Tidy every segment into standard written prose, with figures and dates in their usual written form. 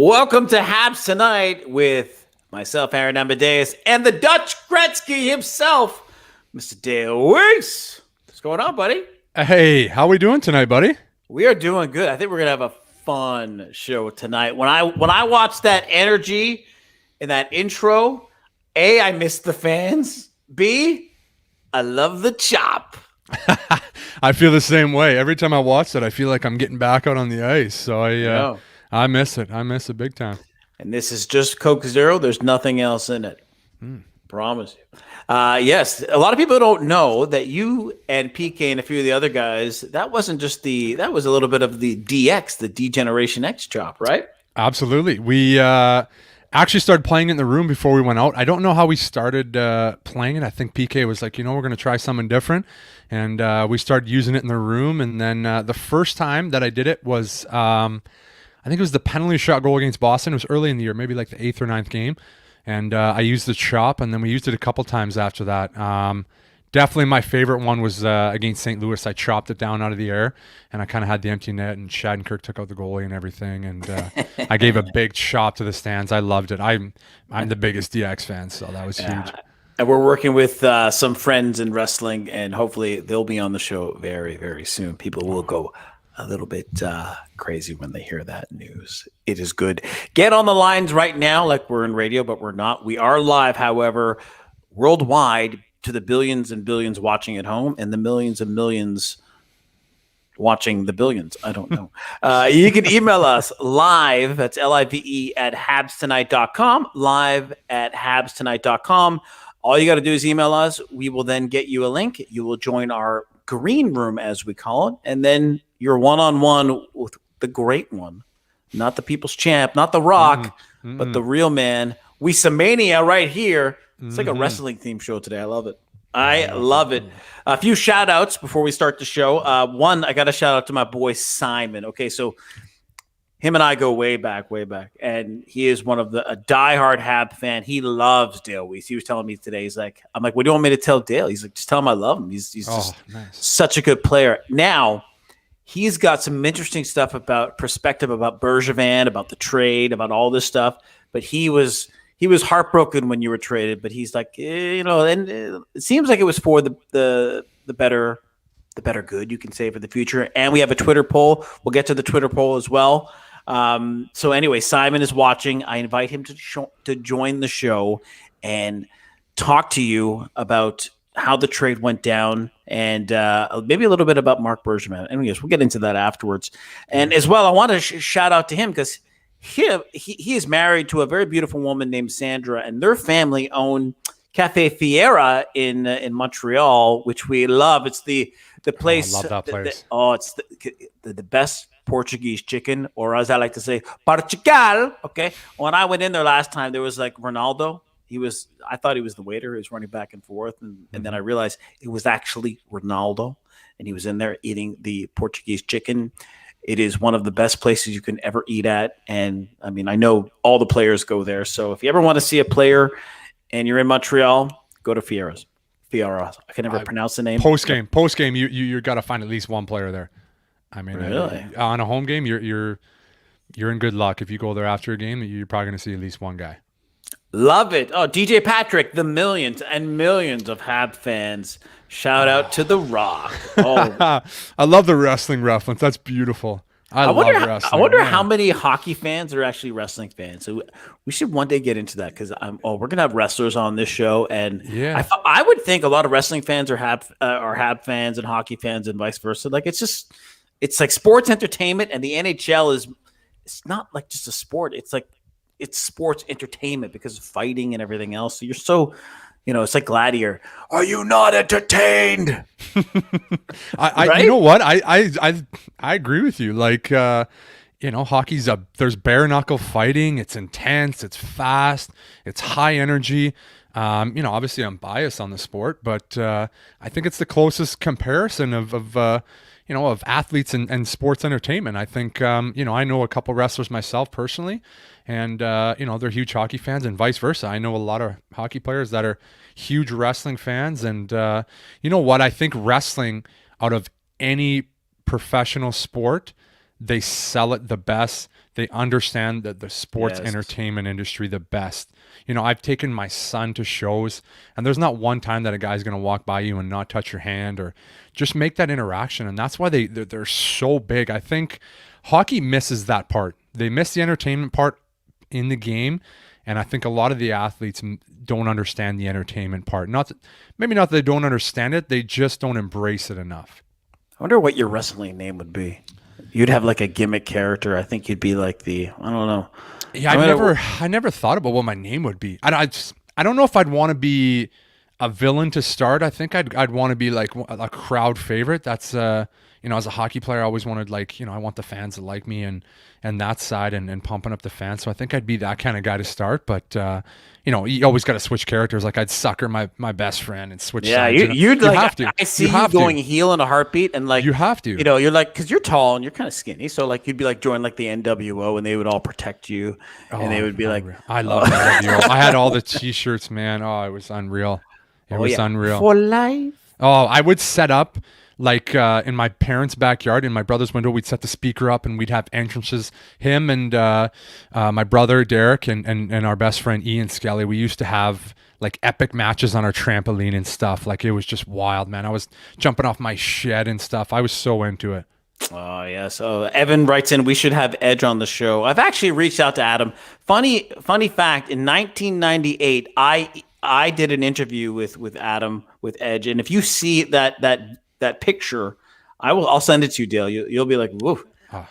Welcome to Habs Tonight with myself, Aaron Amadeus, and the Dutch Gretzky himself, Mr. Dale Weise. What's going on, buddy? Hey, how we doing tonight, buddy? We are doing good. I think we're gonna have a fun show tonight. When I watched that energy in that intro, A, I missed the fans. B, I love the chop. I feel the same way. Every time I watch it, I feel like I'm getting back out on the ice. So I miss it. I miss it big time. And this is just Coke Zero. There's nothing else in it. Promise you. Yes, a lot of people don't know that you and PK and a few of the other guys, that was a little bit of the DX, the D-Generation X chop, right? Absolutely. We actually started playing it in the room before we went out. I don't know how we started playing it. I think PK was like, we're going to try something different. And we started using it in the room. And then the first time that I did it was, I think it was the penalty shot goal against Boston. It was early in the year, maybe like the 8th or 9th game. And I used the chop, and then we used it a couple times after that. Definitely my favorite one was against St. Louis. I chopped it down out of the air, and I kind of had the empty net, and Shattenkirk took out the goalie and everything. And I gave a big chop to the stands. I loved it. I'm the biggest DX fan, so that was huge. And we're working with some friends in wrestling, and hopefully they'll be on the show very, very soon. People will go a little bit crazy when they hear that news. It is good. Get on the lines right now like we're in radio, but we're not. We are live, however, worldwide to the billions and billions watching at home and the millions and millions watching the billions. I don't know. You can email us live, that's LIVE at habstonight.com, live at habstonight.com. All you got to do is email us. We will then get you a link. You will join our green room, as we call it, and then you're one-on-one with the great one, not the people's champ, not the Rock, but the real man. Weise right here. It's like a wrestling theme show today. I love it. I love it. A few shout outs before we start the show. One, I got a shout out to my boy Simon. Okay, so him and I go way back, and he is one of a diehard Hab fan. He loves Dale Weise. He was telling me today, I'm like, what do you want me to tell Dale? He's like, just tell him I love him. He's just such a good player. Now, he's got some interesting stuff about perspective about Bergevin, about the trade, about all this stuff. But he was heartbroken when you were traded. But he's like, and it seems like it was for the better good, you can say, for the future. And we have a Twitter poll. We'll get to the Twitter poll as well. So anyway, Simon is watching. I invite him to join the show and talk to you about how the trade went down and maybe a little bit about Marc Bergevin. Anyways, we'll get into that afterwards. And as well, I want to shout out to him because he is married to a very beautiful woman named Sandra, and their family own Cafe Fiera in Montreal, which we love. It's the place. I love that place. It's the best Portuguese chicken, or as I like to say, Portugal. Okay. When I went in there last time, there was like Ronaldo. I thought he was the waiter. He was running back and forth. And then I realized it was actually Ronaldo. And he was in there eating the Portuguese chicken. It is one of the best places you can ever eat at. And I mean, I know all the players go there. So if you ever want to see a player and you're in Montreal, go to Fiera's. Fiera. I can never pronounce the name. Post game, you got to find at least one player there. I mean, really? On a home game, you're in good luck. If you go there after a game, you're probably going to see at least one guy. Love it. Oh, DJ Patrick, the millions and millions of Hab fans. Shout out to The Rock. Oh, I love the wrestling reference. That's beautiful. I love wrestling. I wonder how many hockey fans are actually wrestling fans. So we should one day get into that because we're gonna have wrestlers on this show, and I would think a lot of wrestling fans are Hab fans and hockey fans and vice versa. Like it's like sports entertainment, and the NHL it's not like just a sport. It's sports entertainment because of fighting and everything else. So you're so, it's like Gladiator. Are you not entertained? Right? You know what? I agree with you. Like, hockey's there's bare knuckle fighting. It's intense. It's fast. It's high energy. Obviously I'm biased on the sport, but I think it's the closest comparison of athletes and sports entertainment. I think, I know a couple wrestlers myself personally, and, they're huge hockey fans and vice versa. I know a lot of hockey players that are huge wrestling fans. And you know what? I think wrestling, out of any professional sport, they sell it the best. They understand the sports Yes. entertainment industry the best. You know, I've taken my son to shows, and there's not one time that a guy's going to walk by you and not touch your hand or just make that interaction. And that's why they're so big. I think hockey misses that part. They miss the entertainment part in the game, and I think a lot of the athletes don't understand the entertainment part. Maybe not that they don't understand it, they just don't embrace it enough. I wonder what your wrestling name would be. You'd have like a gimmick character. I think you'd be like I don't know. Yeah, I never thought about what my name would be. I don't know if I'd want to be a villain to start. I think I'd want to be like a crowd favorite. That's you know, as a hockey player, I always wanted, like, you know, I want the fans to like me and that side and pumping up the fans. So I think I'd be that kind of guy to start. But you know, you always got to switch characters. Like I'd sucker my best friend and switch. Yeah, sides. you'd you like. have to. I see you going heel in a heartbeat, and like you have to. You know, you're like, because you're tall and you're kind of skinny, so like you'd be like join like the NWO, and they would all protect you, and they would be like, I love NWO. I had all the T-shirts, man. Oh, it was unreal. It was unreal. For life. Oh, I would set up like in my parents' backyard, in my brother's window. We'd set the speaker up, and we'd have entrances. Him and my brother Derek and our best friend Ian Skelly. We used to have like epic matches on our trampoline and stuff. Like it was just wild, man. I was jumping off my shed and stuff. I was so into it. Oh, yeah. So Evan writes in, we should have Edge on the show. I've actually reached out to Adam. Funny fact, in 1998, I did an interview with Adam, with Edge. And if you see that picture, I'll send it to you, Dale. You'll be like, whoa.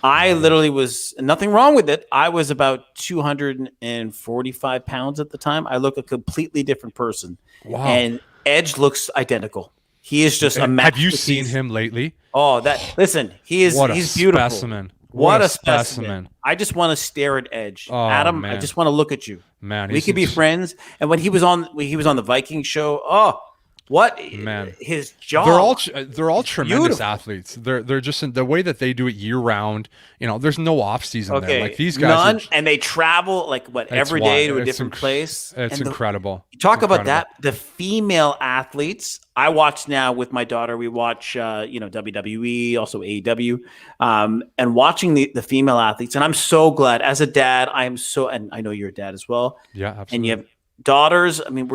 I literally was nothing wrong with it. I was about 245 pounds at the time. I look a completely different person. Wow. And Edge looks identical. He is just a Have you seen him lately? Oh, listen, he's beautiful. Specimen. What a specimen. I just want to stare at Edge. Oh, Adam, man. I just want to look at you. Man, we could be friends. And when he was on the Viking show, oh, what man, his jaw. They're all tremendous athletes. They're just in the way that they do it year round. You know, there's no off season there. Like these guys, and they travel like every day to a different place. It's incredible. You talk about that. The female athletes. I watch now with my daughter. We watch WWE, also AEW, and watching the female athletes. And I'm so glad as a dad. And I know you're a dad as well. Yeah, absolutely. And you have daughters. I mean,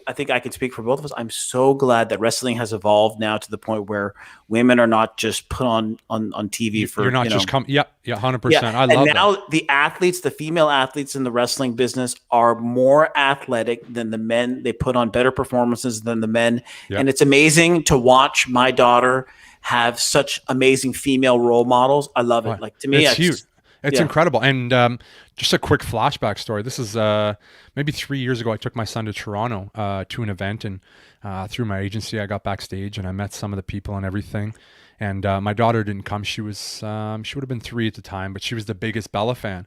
I think I can speak for both of us. I'm so glad that wrestling has evolved now to the point where women are not just put on TV for. You're not just come. Yeah, 100%. Yeah. I love and now that. the athletes, the female athletes in the wrestling business are more athletic than the men. They put on better performances than the men. Yep. And it's amazing to watch my daughter have such amazing female role models. I love it. Like, to me, it's huge. It's incredible. And just a quick flashback story. This is maybe 3 years ago. I took my son to Toronto to an event, and through my agency, I got backstage and I met some of the people and everything. And my daughter didn't come. She was she would have been 3 at the time, but she was the biggest Bella fan.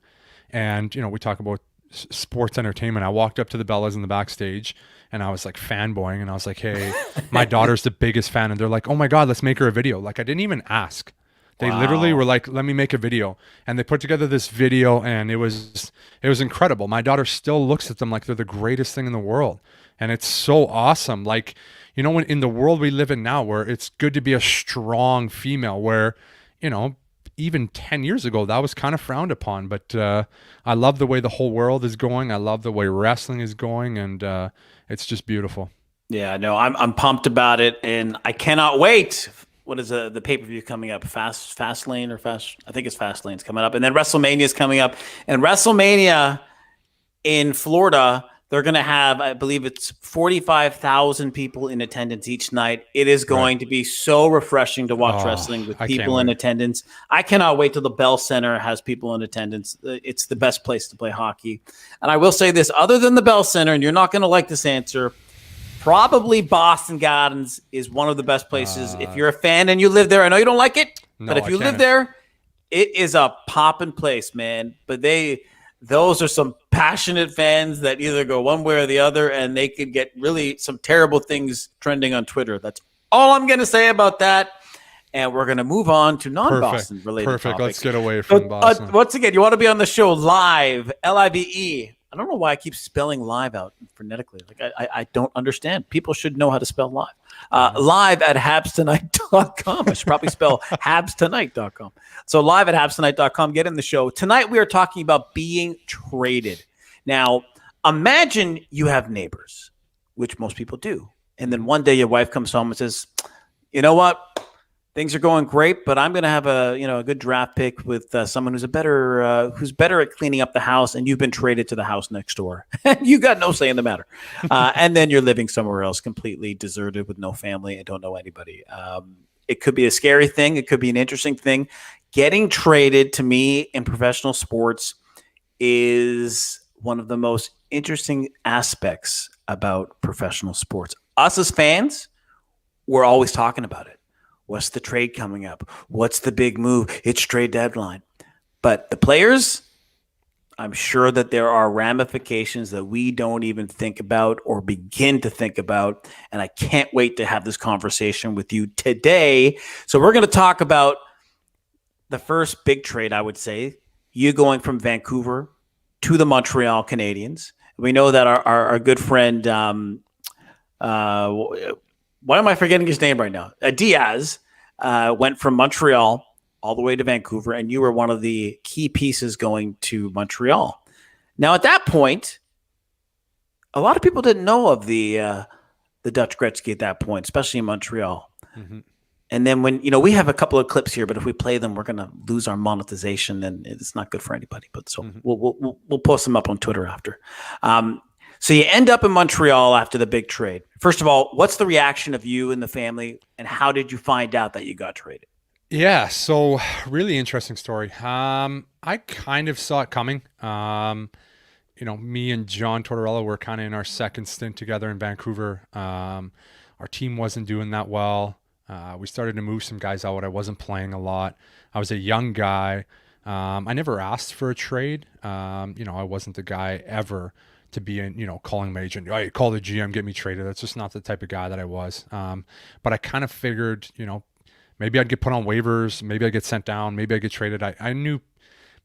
And you know, we talk about sports entertainment. I walked up to the Bellas in the backstage, and I was like fanboying, and I was like, "Hey, my daughter's the biggest fan." And they're like, "Oh my God, let's make her a video." Like I didn't even ask. They literally were like, "Let me make a video," and they put together this video, and it was incredible. My daughter still looks at them like they're the greatest thing in the world, and it's so awesome. Like, you know, in the world we live in now, where it's good to be a strong female, where, you know, even 10 years ago that was kind of frowned upon. But I love the way the whole world is going. I love the way wrestling is going, and it's just beautiful. Yeah, no, I'm pumped about it, and I cannot wait. What is the pay-per-view coming up? Fastlane or Fast? I think it's Fastlane's coming up. And then WrestleMania is coming up. And WrestleMania in Florida, they're going to have, I believe it's 45,000 people in attendance each night. It is going to be so refreshing to watch wrestling with people in attendance. I cannot wait till the Bell Center has people in attendance. It's the best place to play hockey. And I will say this, other than the Bell Center, and you're not going to like this answer, probably Boston Gardens is one of the best places. If you're a fan and you live there, I know you don't like it, but if you live there, it is a poppin' place, man. But those are some passionate fans that either go one way or the other, and they could get really some terrible things trending on Twitter. That's all I'm going to say about that. And we're going to move on to non-Boston related topics. Let's get away from Boston. Once again, you want to be on the show live, LIVE. don't know why I keep spelling live out phonetically. Like I don't understand. People should know how to spell live. Live at habstonight.com. I should probably spell habstonight.com. So live at habstonight.com. Get in the show. Tonight we are talking about being traded. Now, imagine you have neighbors, which most people do. And then one day your wife comes home and says, you know what? Things are going great, but I'm going to have a good draft pick with someone who's better at cleaning up the house, and you've been traded to the house next door. You got no say in the matter, and then you're living somewhere else, completely deserted with no family and don't know anybody. It could be a scary thing. It could be an interesting thing. Getting traded, to me, in professional sports is one of the most interesting aspects about professional sports. Us as fans, we're always talking about it. What's the trade coming up? What's the big move? It's trade deadline. But the players, I'm sure that there are ramifications that we don't even think about or begin to think about. And I can't wait to have this conversation with you today. So we're going to talk about the first big trade, I would say, you going from Vancouver to the Montreal Canadiens. We know that our good friend, why am I forgetting his name right now? Diaz went from Montreal all the way to Vancouver, and you were one of the key pieces going to Montreal. Now, at that point, a lot of people didn't know of the Dutch Gretzky at that point, especially in Montreal. Mm-hmm. And then when, we have a couple of clips here, but if we play them, we're going to lose our monetization, and it's not good for anybody. But so we'll post them up on Twitter after. So you end up in Montreal after the big trade. First of all, what's the reaction of you and the family, and how did you find out that you got traded? Yeah, so really interesting story. I kind of saw it coming. Me and John Tortorella were kind of in our second stint together in Vancouver. Our team wasn't doing that well. We started to move some guys out. I wasn't playing a lot. I was a young guy. I never asked for a trade. I wasn't the guy ever to be calling my agent, hey, call the GM, get me traded. That's just not the type of guy that I was. But I kind of figured, maybe I'd get put on waivers, maybe I'd get sent down, maybe I'd get traded. I knew,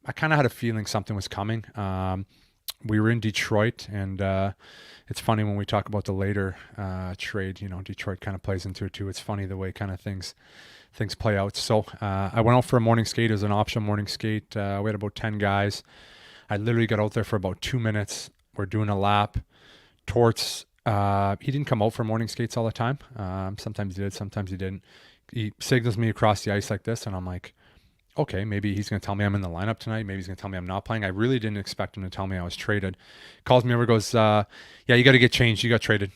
I kind of had a feeling something was coming. We were in Detroit, and it's funny when we talk about the later trade, Detroit kind of plays into it too. It's funny the way kind of things play out. So I went out for a morning skate. It was an optional morning skate. We had about 10 guys. I literally got out there for about 2 minutes. We're doing a lap. Torts, he didn't come out for morning skates all the time. Sometimes he did, sometimes he didn't. He signals me across the ice like this, and I'm like, okay, maybe he's going to tell me I'm in the lineup tonight. Maybe he's going to tell me I'm not playing. I really didn't expect him to tell me I was traded. Calls me over, goes, yeah, you got to get changed. You got traded.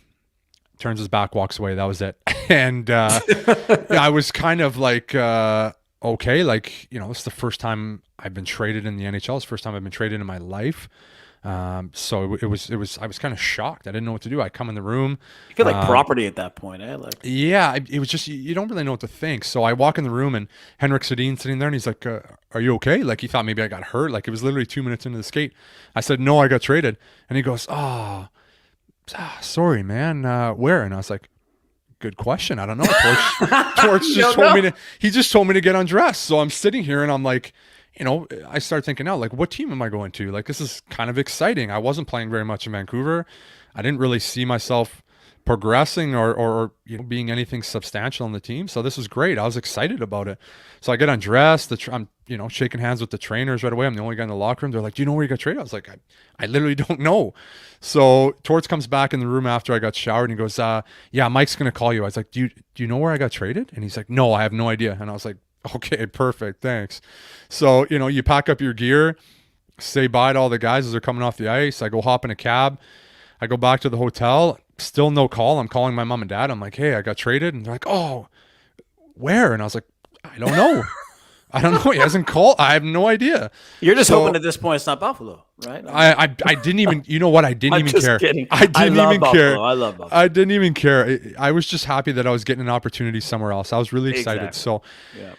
Turns his back, walks away. That was it. And I was kind of like, okay, like, this is the first time I've been traded in the NHL. It's the first time I've been traded in my life. So it was, I was kind of shocked. I didn't know what to do. I come in the room. You feel like property at that point, eh? Yeah, it was just, you don't really know what to think. So I walk in the room, and Henrik Sedin sitting there, and he's like, are you okay? Like, he thought maybe I got hurt. Like, it was literally 2 minutes into the skate. I said, no, I got traded. And he goes, sorry, man. Where? And I was like, good question. I don't know. Torch he just told me to get undressed. So I'm sitting here, and I'm like, I started thinking out, like, what team am I going to? Like, this is kind of exciting. I wasn't playing very much in Vancouver. I didn't really see myself progressing or being anything substantial on the team. So this was great. I was excited about it. So I get undressed. I'm shaking hands with the trainers right away. I'm the only guy in the locker room. They're like, do you know where you got traded? I was like, I literally don't know. So Torts comes back in the room after I got showered, and he goes, yeah, Mike's going to call you. I was like, do you know where I got traded? And he's like, no, I have no idea. And I was like, okay, perfect. Thanks. So, you pack up your gear, say bye to all the guys as they're coming off the ice. I go hop in a cab. I go back to the hotel. Still no call. I'm calling my mom and dad. I'm like, hey, I got traded. And they're like, oh, where? And I was like, I don't know. I don't know. He hasn't called. I have no idea. You're just hoping at this point it's not Buffalo, right? I didn't even, you know what? I didn't even care. Kidding. I didn't even care. I love Buffalo. I didn't even care. I was just happy that I was getting an opportunity somewhere else. I was really excited. Exactly. So, yeah.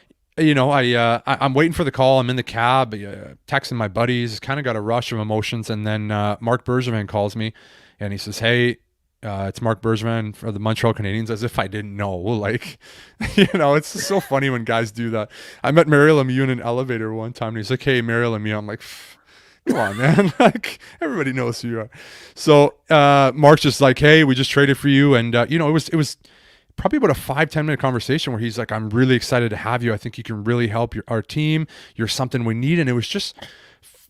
I'm waiting for the call. I'm in the cab, texting my buddies, kind of got a rush of emotions. And then Marc Bergevin calls me, and he says, hey, it's Marc Bergevin for the Montreal Canadiens, as if I didn't know. Like, it's just so funny when guys do that. I met Mario Lemieux in an elevator one time, and he's like, hey, Mario Lemieux. I'm like, Come on, man. Like everybody knows who you are. So Mark's just like, hey, we just traded for you, and it was probably about a 5-10 minute conversation where he's like, I'm really excited to have you. I think you can really help our team. You're something we need, and it was just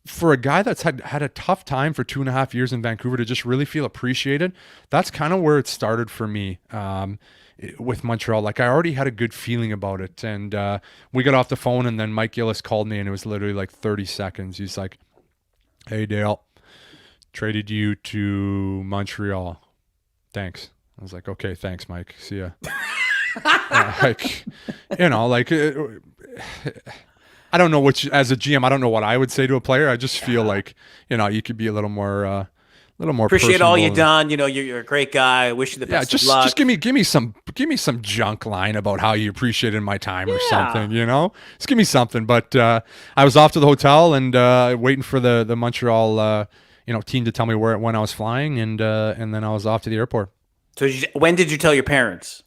for a guy that's had a tough time for 2.5 years in Vancouver to just really feel appreciated. That's kind of where it started for me. With Montreal, like I already had a good feeling about it, and we got off the phone, and then Mike Gillis called me, and it was literally like 30 seconds. He's like, hey Dale, traded you to Montreal. Thanks. I was like, okay, thanks, Mike. See ya. Like, I don't know as a GM, I don't know what I would say to a player. I just feel like, you could be a little more Appreciate all you've personable. done. You're a great guy. Wish you the Yeah, best of just luck. give me some junk line about how you appreciated my time or Yeah. something, Just give me something. But I was off to the hotel and waiting for the Montreal team to tell me when I was flying, and then I was off to the airport. So when did you tell your parents?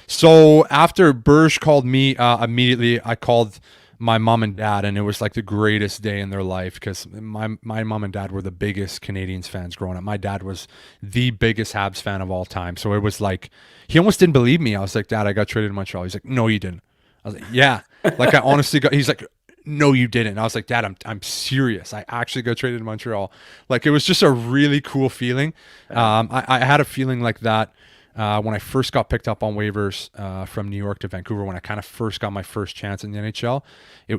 So after Berge called me, immediately I called my mom and dad, and it was like the greatest day in their life because my mom and dad were the biggest Canadians fans growing up. My dad was the biggest Habs fan of all time. So it was like, he almost didn't believe me. I was like, Dad, I got traded to Montreal. He's like, no, you didn't. I was like, yeah. Like I honestly he's like, no, you didn't. And I was like, Dad, I'm serious. I actually got traded to Montreal. Like it was just a really cool feeling. I had a feeling like that when I first got picked up on waivers from New York to Vancouver, when I kind of first got my first chance in the NHL.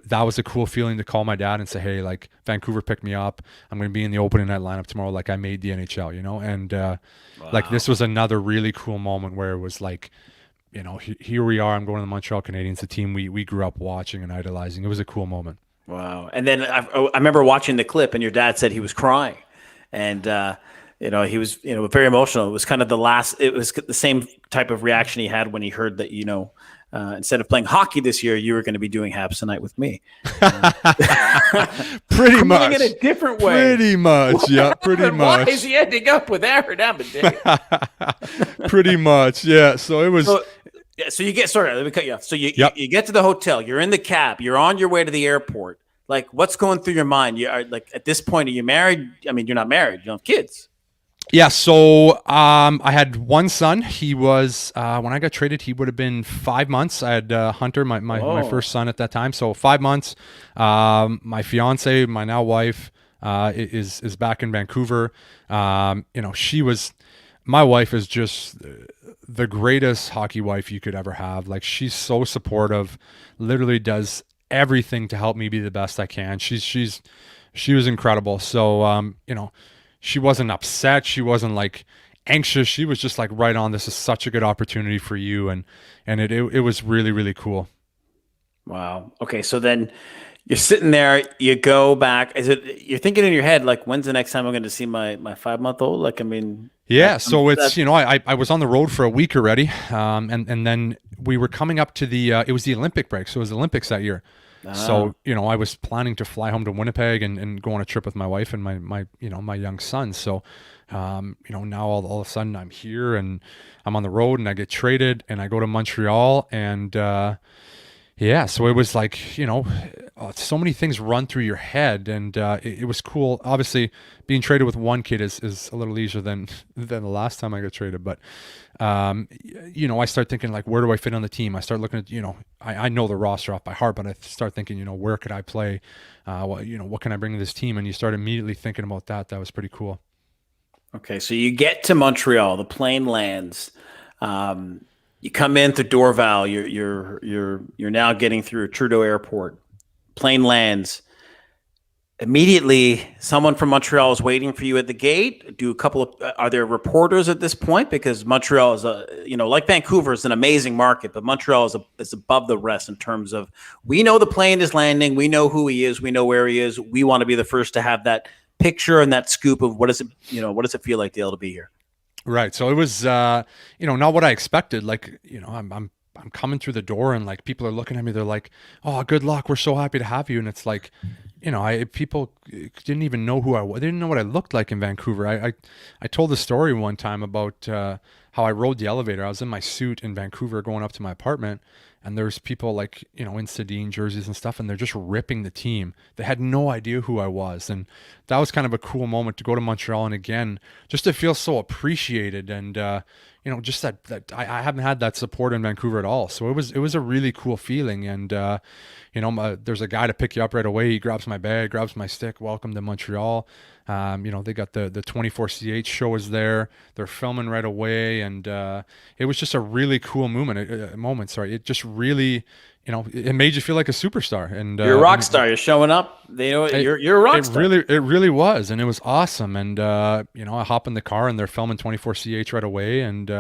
That was a cool feeling to call my dad and say, hey, like Vancouver picked me up. I'm going to be in the opening night lineup tomorrow. Like I made the NHL, and like this was another really cool moment where it was like, here we are. I'm going to the Montreal Canadiens, the team we grew up watching and idolizing. It was a cool moment. Wow. And then I remember watching the clip, and your dad said he was crying, and he was very emotional. It was kind of it was the same type of reaction he had when he heard that instead of playing hockey this year, you were going to be doing Habs tonight with me. Pretty much in a different way. Pretty much, yeah. Pretty much. Why is he ending up with Aaron Amadeus? Pretty much, yeah. So it was. So you get let me cut you off. So you Yep. you get to the hotel. You're in the cab. You're on your way to the airport. Like, what's going through your mind? You are like, at this point, are you married? I mean, you're not married. You don't have kids. Yeah, so I had one son. He was when I got traded, he would have been 5 months. I had Hunter, my first son at that time. So 5 months. My fiance, my now wife, is back in Vancouver. My wife is just the greatest hockey wife you could ever have. Like she's so supportive, literally does everything to help me be the best I can. She was incredible. So she wasn't upset. She wasn't like anxious. She was just like, right on. This is such a good opportunity for you, and it was really, really cool. Wow. Okay, so then you're sitting there. You go back. You're thinking in your head like, when's the next time I'm going to see my 5-month-old? Like, I mean, yeah. So it's I was on the road for a week already, and then we were coming up to it was the Olympic break. So it was the Olympics that year. So, I was planning to fly home to Winnipeg and go on a trip with my wife and my young son. So, now all of a sudden I'm here and I'm on the road and I get traded and I go to Montreal and, yeah, so it was like, so many things run through your head, and it was cool. Obviously, being traded with one kid is a little easier than the last time I got traded. But, I start thinking, like, where do I fit on the team? I start looking at, I know the roster off by heart, but I start thinking, where could I play? What can I bring to this team? And you start immediately thinking about that. That was pretty cool. Okay, so you get to Montreal, the plane lands. You come in through Dorval. You're now getting through Trudeau Airport. Plane lands. Immediately, someone from Montreal is waiting for you at the gate. Are there reporters at this point? Because Montreal is like Vancouver is an amazing market, but Montreal is above the rest in terms of, we know the plane is landing. We know who he is. We know where he is. We want to be the first to have that picture and that scoop of what does it feel like, Dale, to be here? Right. So it was, not what I expected. Like, I'm coming through the door and like people are looking at me. They're like, "Oh, good luck. We're so happy to have you." And it's like, people didn't even know who I was. They didn't know what I looked like in Vancouver. I told the story one time about how I rode the elevator. I was in my suit in Vancouver going up to my apartment, and there's people like, in Sedin jerseys and stuff, and they're just ripping the team. They had no idea who I was. And that was kind of a cool moment to go to Montreal and again, just to feel so appreciated. And, just that I haven't had that support in Vancouver at all. So it was a really cool feeling. And, there's a guy to pick you up right away. He grabs my bag, grabs my stick. Welcome to Montreal. They got the 24CH show was there. They're filming right away, and it was just a really cool moment. Sorry, it just really, it made you feel like a superstar. And You're a rock star. You're showing up. They know you're a rock star. It really was, and it was awesome. And I hop in the car, and they're filming 24CH right away, and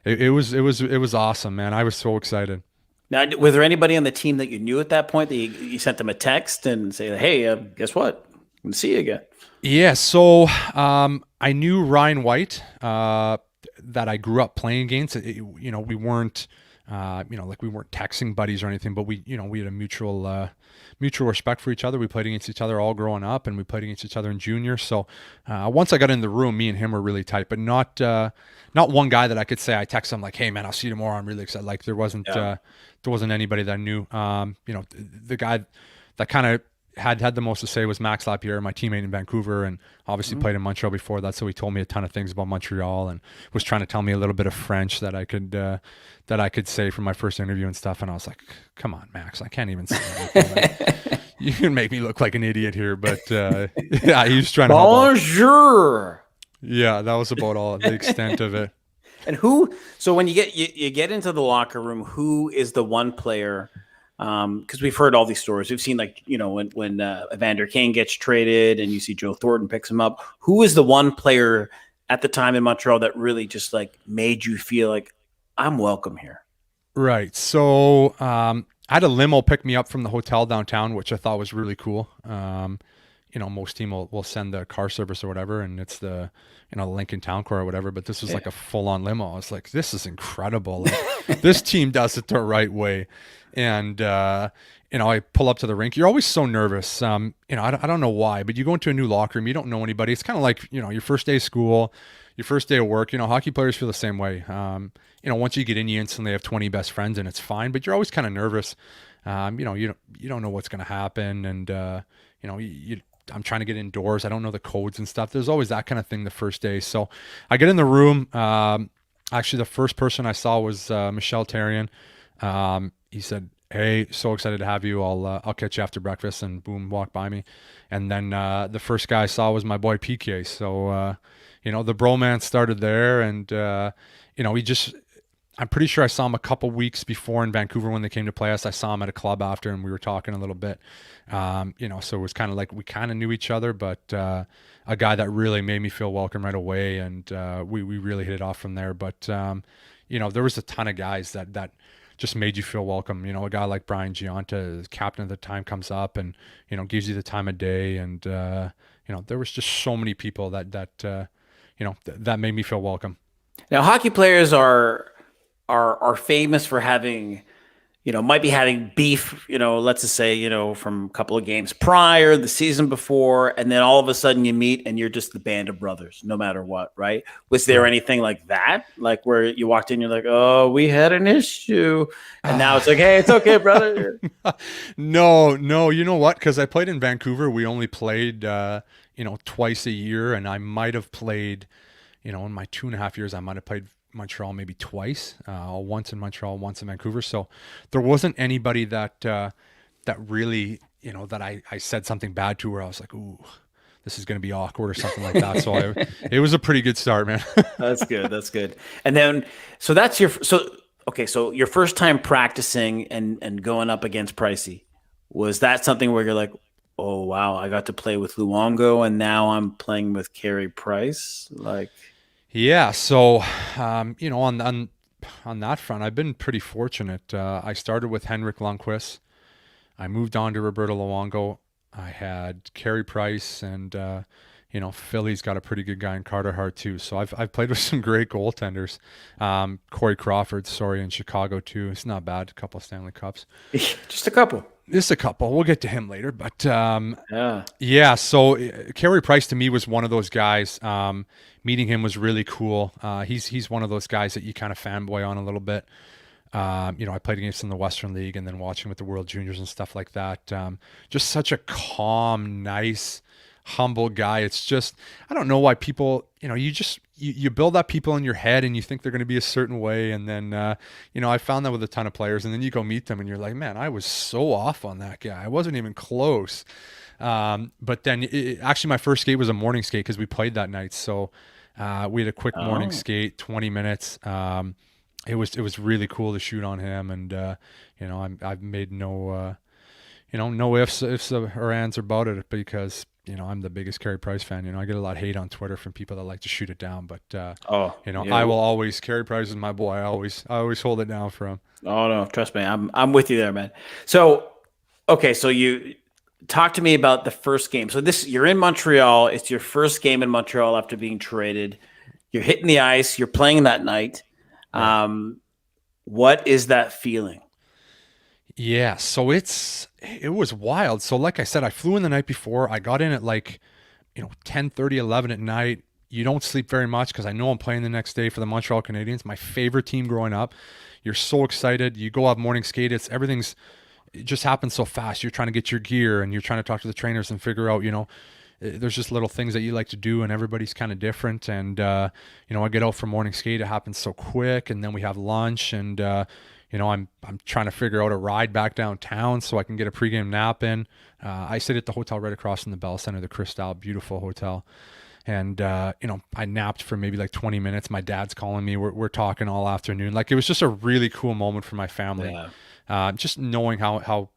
it was awesome, man. I was so excited. Now, was there anybody on the team that you knew at that point that you sent them a text and say, "Hey, guess what? I'm gonna see you again"? Yeah, so I knew Ryan White that I grew up playing against. We weren't, we weren't texting buddies or anything, but we had a mutual respect for each other. We played against each other all growing up, and we played against each other in junior. So once I got in the room, me and him were really tight, but not one guy that I could say I text him like, "Hey man, I'll see you tomorrow. I'm really excited." Like there wasn't anybody that I knew. The guy that kind of had the most to say was Max Lapierre, my teammate in Vancouver, and obviously played in Montreal before that. So he told me a ton of things about Montreal and was trying to tell me a little bit of French that I could say from my first interview and stuff. And I was like, "Come on, Max, I can't even say anything." Like, you can make me look like an idiot here, but yeah, he was trying to help out. Bonjour. Yeah, that was about all the extent of it. And so when you get into the locker room, who is the one player? Because we've heard all these stories. We've seen when Evander Kane gets traded and you see Joe Thornton picks him up. Who is the one player at the time in Montreal that really just like made you feel like I'm welcome here? Right. So I had a limo pick me up from the hotel downtown, which I thought was really cool. Most team will send the car service or whatever, and it's the Lincoln Town Car or whatever. But this was like a full-on limo. I was like, this is incredible. Like, this team does it the right way. And I pull up to the rink. You're always so nervous. I don't know why, but you go into a new locker room. You don't know anybody. It's kind of like your first day of school, your first day of work. Hockey players feel the same way. Once you get in, you instantly have 20 best friends, and it's fine. But you're always kind of nervous. You don't know what's going to happen, and I'm trying to get indoors. I don't know the codes and stuff. There's always that kind of thing the first day. So I get in the room. Actually, the first person I saw was Michel Therrien. He said, "Hey, so excited to have you. I'll catch you after breakfast," and boom, walk by me. And then the first guy I saw was my boy PK. So the bromance started there, and I'm pretty sure I saw him a couple weeks before in Vancouver when they came to play us. I saw him at a club after, and we were talking a little bit. So it was kind of like we kind of knew each other, but a guy that really made me feel welcome right away, and we really hit it off from there. But there was a ton of guys that just made you feel welcome. A guy like Brian Giunta, captain at the time, comes up and gives you the time of day, and there was just so many people that made me feel welcome. Now, hockey players are famous for having, might be having beef, let's just say, from a couple of games prior, the season before, and then all of a sudden you meet and you're just the band of brothers, no matter what, right? Was there anything like that? Like where you walked in, you're like, "Oh, we had an issue." And now it's like, "Hey, it's okay, brother." No, you know what? Because I played in Vancouver. We only played, twice a year, and I might have played, in my 2.5 years, I might have played Montreal maybe twice, once in Montreal, once in Vancouver. So there wasn't anybody that really, that I said something bad to where I was like, "Ooh, this is going to be awkward," or something like that. So it was a pretty good start, man. That's good. And then, so your first time practicing and going up against Pricey, was that something where you're like, "Oh, wow, I got to play with Luongo and now I'm playing with Carey Price"? Like, yeah, so on that front, I've been pretty fortunate. I started with Henrik Lundqvist. I moved on to Roberto Luongo. I had Carey Price, and Philly's got a pretty good guy in Carter Hart too. So I've played with some great goaltenders. Corey Crawford, in Chicago too. It's not bad. A couple of Stanley Cups. Just a couple. Just a couple. We'll get to him later, but Yeah. yeah. So Carey Price to me was one of those guys. Meeting him was really cool. He's one of those guys that you kind of fanboy on a little bit. I played against him in the Western League and then watching with the World Juniors and stuff like that. Just such a calm, nice, humble guy. It's just, I don't know why people, you build up people in your head and you think they're going to be a certain way. And then, I found that with a ton of players, and then you go meet them and you're like, man, I was so off on that guy. I wasn't even close. But then actually my first skate was a morning skate because we played that night. So, we had a quick morning skate, 20 minutes. It was really cool to shoot on him, and I've made no ifs or ands about it because I'm the biggest Carey Price fan. I get a lot of hate on Twitter from people that like to shoot it down, but I will always, Carey Price is my boy. I always hold it down for him. Oh no, trust me, I'm with you there, man. So okay, so you talk to me about the first game. So you're in Montreal. It's your first game in Montreal after being traded. You're hitting the ice. You're playing that night. What is that feeling? Yeah, so it was wild. So like I said, I flew in the night before. I got in at 10:30, 11 at night. You don't sleep very much because I know I'm playing the next day for the Montreal Canadiens, my favorite team growing up. You're so excited. You go out morning skate. It just happens so fast. You're trying to get your gear and you're trying to talk to the trainers and figure out, there's just little things that you like to do, and everybody's kind of different. And, I get out for morning skate. It happens so quick. And then we have lunch, and, I'm trying to figure out a ride back downtown so I can get a pregame nap in. I sit at the hotel right across from the Bell Center, the Cristal, beautiful hotel. And, I napped for maybe 20 minutes. My dad's calling me. We're talking all afternoon. It was just a really cool moment for my family. Yeah. Just knowing how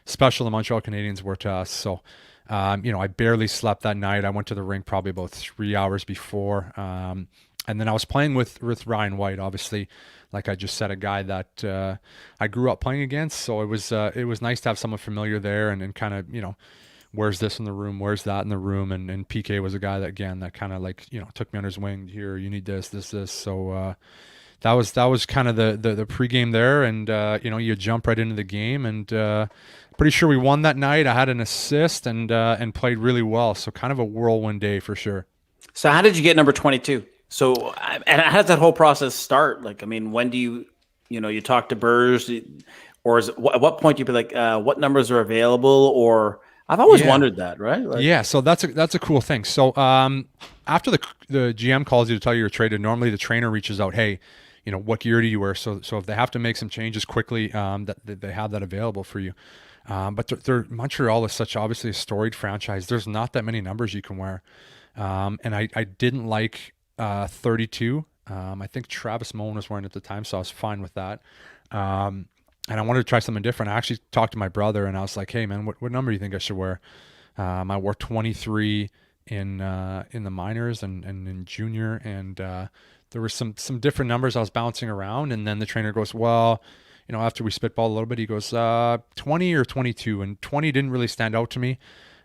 special the Montreal Canadiens were to us. So, I barely slept that night. I went to the rink probably about 3 hours before. And then I was playing with Ryan White, obviously, like I just said, a guy that I grew up playing against. So it was nice to have someone familiar there and kind of, where's this in the room? Where's that in the room? And PK was a guy that, again, that kind of took me under his wing. Here, you need this. So that was kind of the pregame there. And, you jump right into the game, and pretty sure we won that night. I had an assist and played really well. So kind of a whirlwind day for sure. So how did you get number 22? So, and how does that whole process start? When do you talk to Burrs, or at what point do you be like, what numbers are available? Or I've always wondered that, right? Yeah. So that's a cool thing. So, after the GM calls you to tell you you're traded, normally the trainer reaches out, hey, what gear do you wear? So if they have to make some changes quickly, that they have that available for you. But Montreal is such obviously a storied franchise. There's not that many numbers you can wear. And I didn't like 32. I think Travis Moen was wearing it at the time, so I was fine with that. And I wanted to try something different. I actually talked to my brother, and I was like, hey, man, what number do you think I should wear? I wore 23 in the minors and in junior, and there were some different numbers I was bouncing around. And then the trainer goes, well, after we spitballed a little bit, he goes, 20 or 22, and 20 didn't really stand out to me.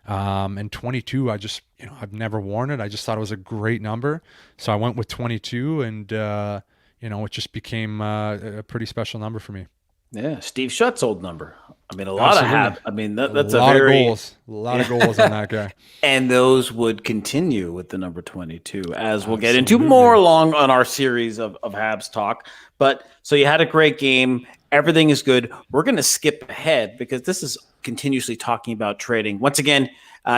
And 22, I just, I've never worn it. I just thought it was a great number. So I went with 22, and, it just became a pretty special number for me. Yeah. Steve Shutt's old number. A lot Absolutely. of that's a lot of goals on that guy. And those would continue with the number 22, as we'll get into more along on our series of Habs talk. But so you had a great game. Everything is good. We're going to skip ahead because this is continuously talking about trading. Once again,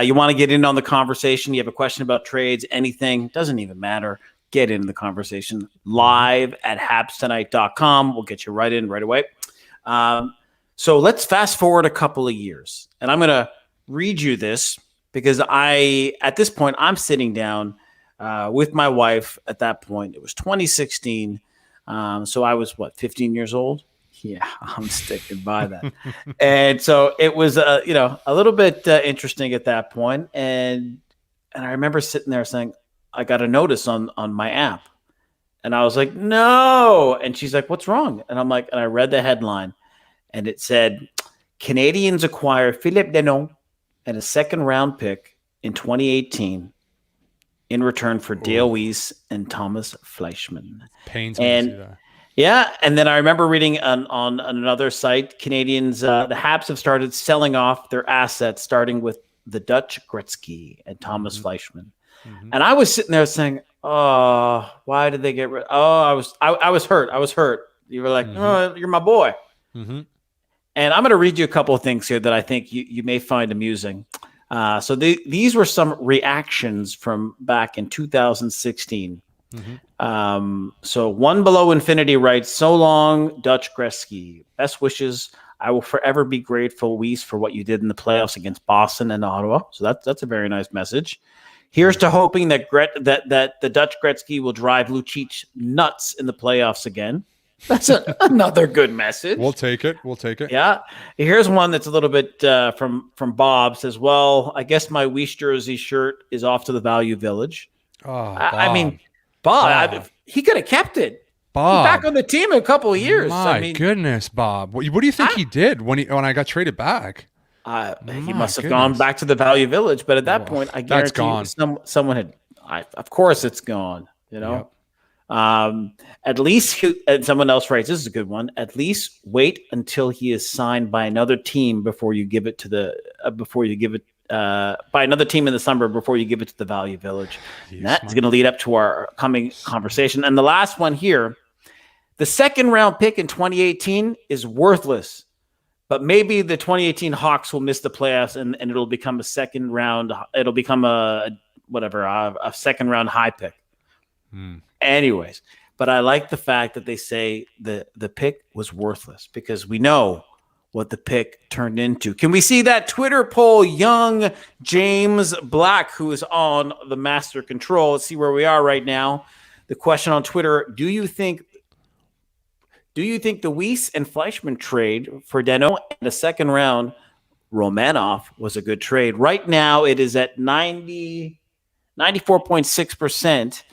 you want to get in on the conversation. You have a question about trades, anything, doesn't even matter. Get into the conversation live at habstonight.com. We'll get you right in right away. So let's fast forward a couple of years, and I'm going to read you this because at this point, I'm sitting down with my wife. At that point, it was 2016. So I was 15 years old. Yeah, I'm sticking by that. And so it was, a little bit interesting at that point. And I remember sitting there saying, I got a notice on my app. And I was like, no. And she's like, what's wrong? And I'm like, and I read the headline, and it said, Canadians acquire Philippe Deneau and a second-round pick in 2018 in return for Dale Weise and Thomas Fleischmann. Pains me to see that. Yeah, and then I remember reading on another site, Canadians, the Habs have started selling off their assets, starting with the Dutch Gretzky and Thomas Mm-hmm. Fleischmann. Mm-hmm. And I was sitting there saying, "Oh, why did they get rid? Oh, I was hurt. I was hurt." You were like, Mm-hmm. "Oh, you're my boy." Mm-hmm. And I'm going to read you a couple of things here that I think you may find amusing. These were some reactions from back in 2016. Mm-hmm. So One Below Infinity writes, "So long, Dutch Gretzky. Best wishes. I will forever be grateful, Weise, for what you did in the playoffs against Boston and Ottawa." So that's a very nice message. Here's to hoping that that the Dutch Gretzky will drive Lucic nuts in the playoffs again. That's another good message. We'll take it. We'll take it. Yeah. Here's one that's a little bit from Bob. Says, "Well, I guess my Weiss jersey shirt is off to the Value Village." Oh, I mean, Bob. He could have kept it. Bob, He's back on the team in a couple of years. My goodness, Bob. What do you think he did when I got traded back? He must have gone back to the Value Village, but at that point, I guarantee someone had. Of course, it's gone. You know. Yep. At least someone else writes, this is a good one. At least wait until he is signed by another team before you give it to the by another team in the summer before you give it to the Value Village. That's going to lead up to our coming conversation. And the last one here, the second round pick in 2018 is worthless, but maybe the 2018 Hawks will miss the playoffs and it'll become a second round. It'll become a second round high pick. Anyways, but I like the fact that they say the pick was worthless because we know what the pick turned into. Can we see that Twitter poll? Young James Black, who is on the master control. Let's see where we are right now. The question on Twitter: Do you think the Weise and Fleischmann trade for Danault and a second round Romanov was a good trade? Right now, it is at 94.6%.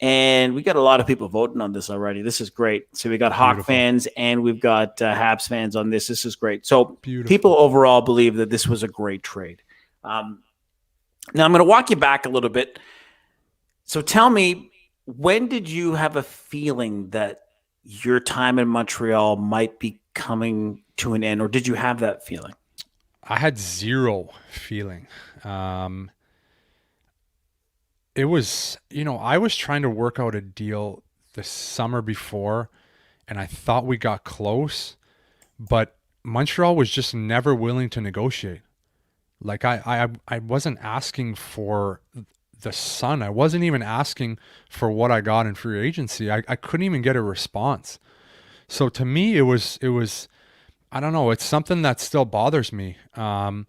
And we got a lot of people voting on this already. This is great. So we got Hawk fans and we've got Habs fans on this. This is great. So people overall believe that this was a great trade. Now I'm going to walk you back a little bit. So tell me, when did you have a feeling that your time in Montreal might be coming to an end, or did you have that feeling? I had zero feeling. It was, I was trying to work out a deal the summer before, and I thought we got close, but Montreal was just never willing to negotiate. Like I wasn't asking for the sun. I wasn't even asking for what I got in free agency. I couldn't even get a response. So to me, it was, I don't know. It's something that still bothers me. I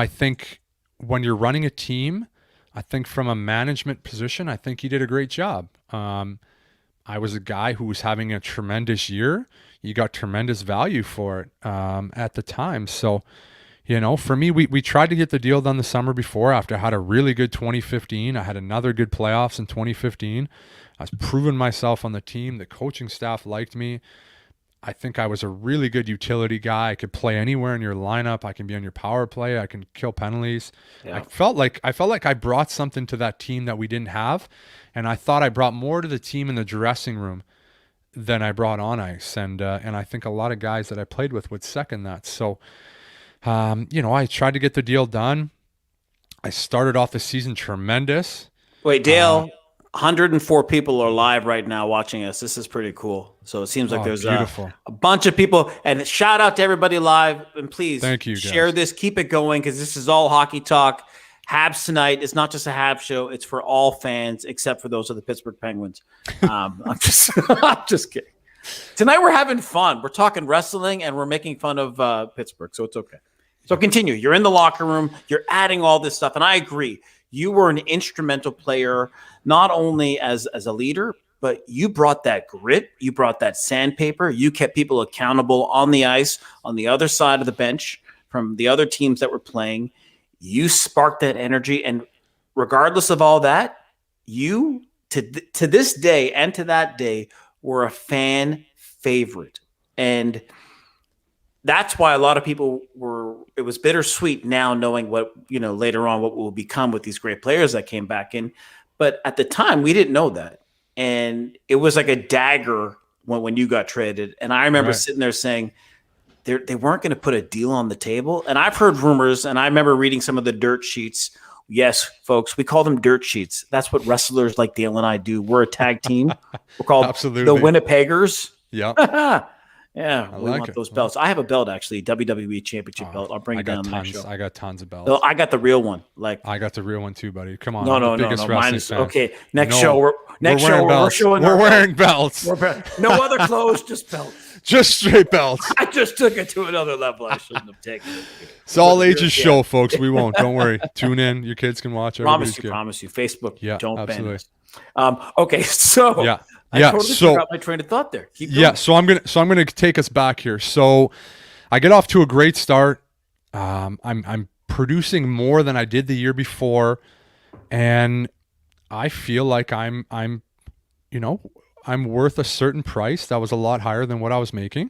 think when you're running a team, I think from a management position, I think he did a great job. I was a guy who was having a tremendous year. You got tremendous value for it at the time. So, for me, we tried to get the deal done the summer before after I had a really good 2015. I had another good playoffs in 2015. I was proving myself on the team. The coaching staff liked me. I think I was a really good utility guy. I could play anywhere in your lineup. I can be on your power play. I can kill penalties. Yeah. I felt like I brought something to that team that we didn't have, and I thought I brought more to the team in the dressing room than I brought on ice. And I think a lot of guys that I played with would second that. So, I tried to get the deal done. I started off the season tremendous. Wait, Dale. 104 people are live right now watching us. This is pretty cool. So it seems like there's a bunch of people. And shout out to everybody live. And please share this. Keep it going because this is all hockey talk. Habs tonight. It's not just a Habs show. It's for all fans except for those of the Pittsburgh Penguins. I'm just kidding. Tonight we're having fun. We're talking wrestling and we're making fun of Pittsburgh. So it's okay. So continue. You're in the locker room. You're adding all this stuff. And I agree. You were an instrumental player, not only as a leader, but you brought that grit. You brought that sandpaper. You kept people accountable on the ice, on the other side of the bench from the other teams that were playing. You sparked that energy. And regardless of all that, you, to this day and to that day, were a fan favorite. And that's why a lot of people it was bittersweet now knowing what, later on what will become with these great players that came back in. But at the time, we didn't know that. And it was like a dagger when you got traded. And I remember Right. sitting there saying they weren't going to put a deal on the table. And I've heard rumors, and I remember reading some of the dirt sheets. Yes, folks, we call them dirt sheets. That's what wrestlers like Dale and I do. We're a tag team. We're called the Absolutely. Winnipeggers. Yep. Yeah, I we like want it. those belts. I have a belt actually, WWE Championship belt. I'll bring I it got down the next tons. show. I got tons of No, belts. I got the real one. Like, I got the real one too, buddy. Come on. no, I'm the no, no, biggest no. Mine wrestling is fan. okay. Next No, show, we're wearing belts. showing We're our wearing belts. belts. No other clothes, just belts. Just straight belts. I just took it to another level. I shouldn't have taken it. It's all But ages yeah. show, folks. We won't. Don't worry. Tune in. Your kids can watch. Everybody's good. Promise you. Facebook, Yeah, don't absolutely. ban us. Okay, so Yeah. I Yeah. totally So forgot my train of thought there. Keep going. yeah. So I'm gonna take us back here. So I get off to a great start. I'm producing more than I did the year before, and I feel like I'm I'm worth a certain price that was a lot higher than what I was making,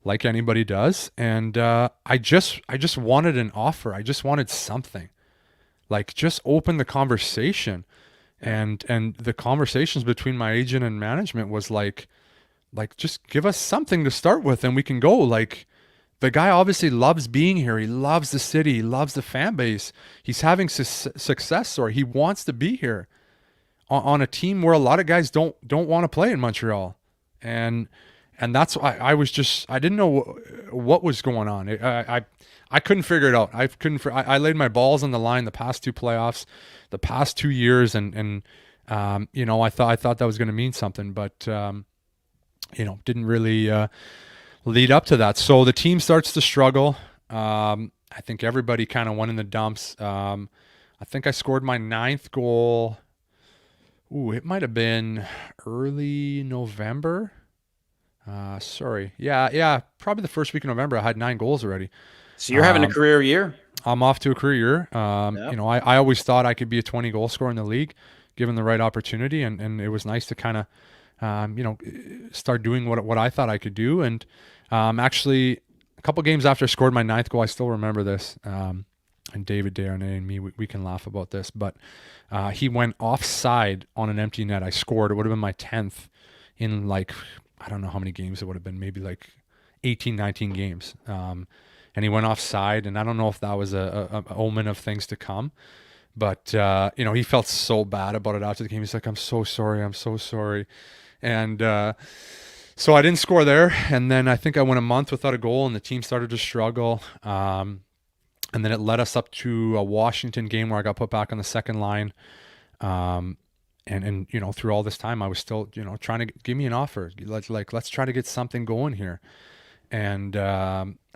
like anybody does. And I just wanted an offer. I just wanted something, like just open the conversation, and the conversations between my agent and management was like just give us something to start with, and we can go. Like, the guy obviously loves being here. He loves the city. He loves the fan base. He's having success story. He wants to be here on a team where a lot of guys don't want to play in Montreal, and that's why I didn't know what was going on. I couldn't figure it out. I laid my balls on the line the past two playoffs, the past 2 years, and I thought that was going to mean something, but didn't really lead up to that. So the team starts to struggle. I think everybody kind of went in the dumps. I think I scored my 9th goal. Ooh, it might have been early November. Sorry. Yeah, probably the first week of November. I had 9 goals already. So you're having a career year. I'm off to a career year. I always thought I could be a 20 goal scorer in the league, given the right opportunity, and it was nice to kind of, start doing what I thought I could do. And actually, a couple games after I scored my 9th goal, I still remember this. And David Desharnais and me, we can laugh about this, but he went offside on an empty net. I scored. It would have been my 10th in I don't know how many games it would have been, maybe 18, 19 games. And he went offside, and I don't know if that was a omen of things to come. But, he felt so bad about it after the game. He's like, I'm so sorry. And so I didn't score there. And then I think I went a month without a goal, and the team started to struggle. And then it led us up to a Washington game where I got put back on the second line. And through all this time, I was still, trying to give me an offer. Let's try to get something going here. And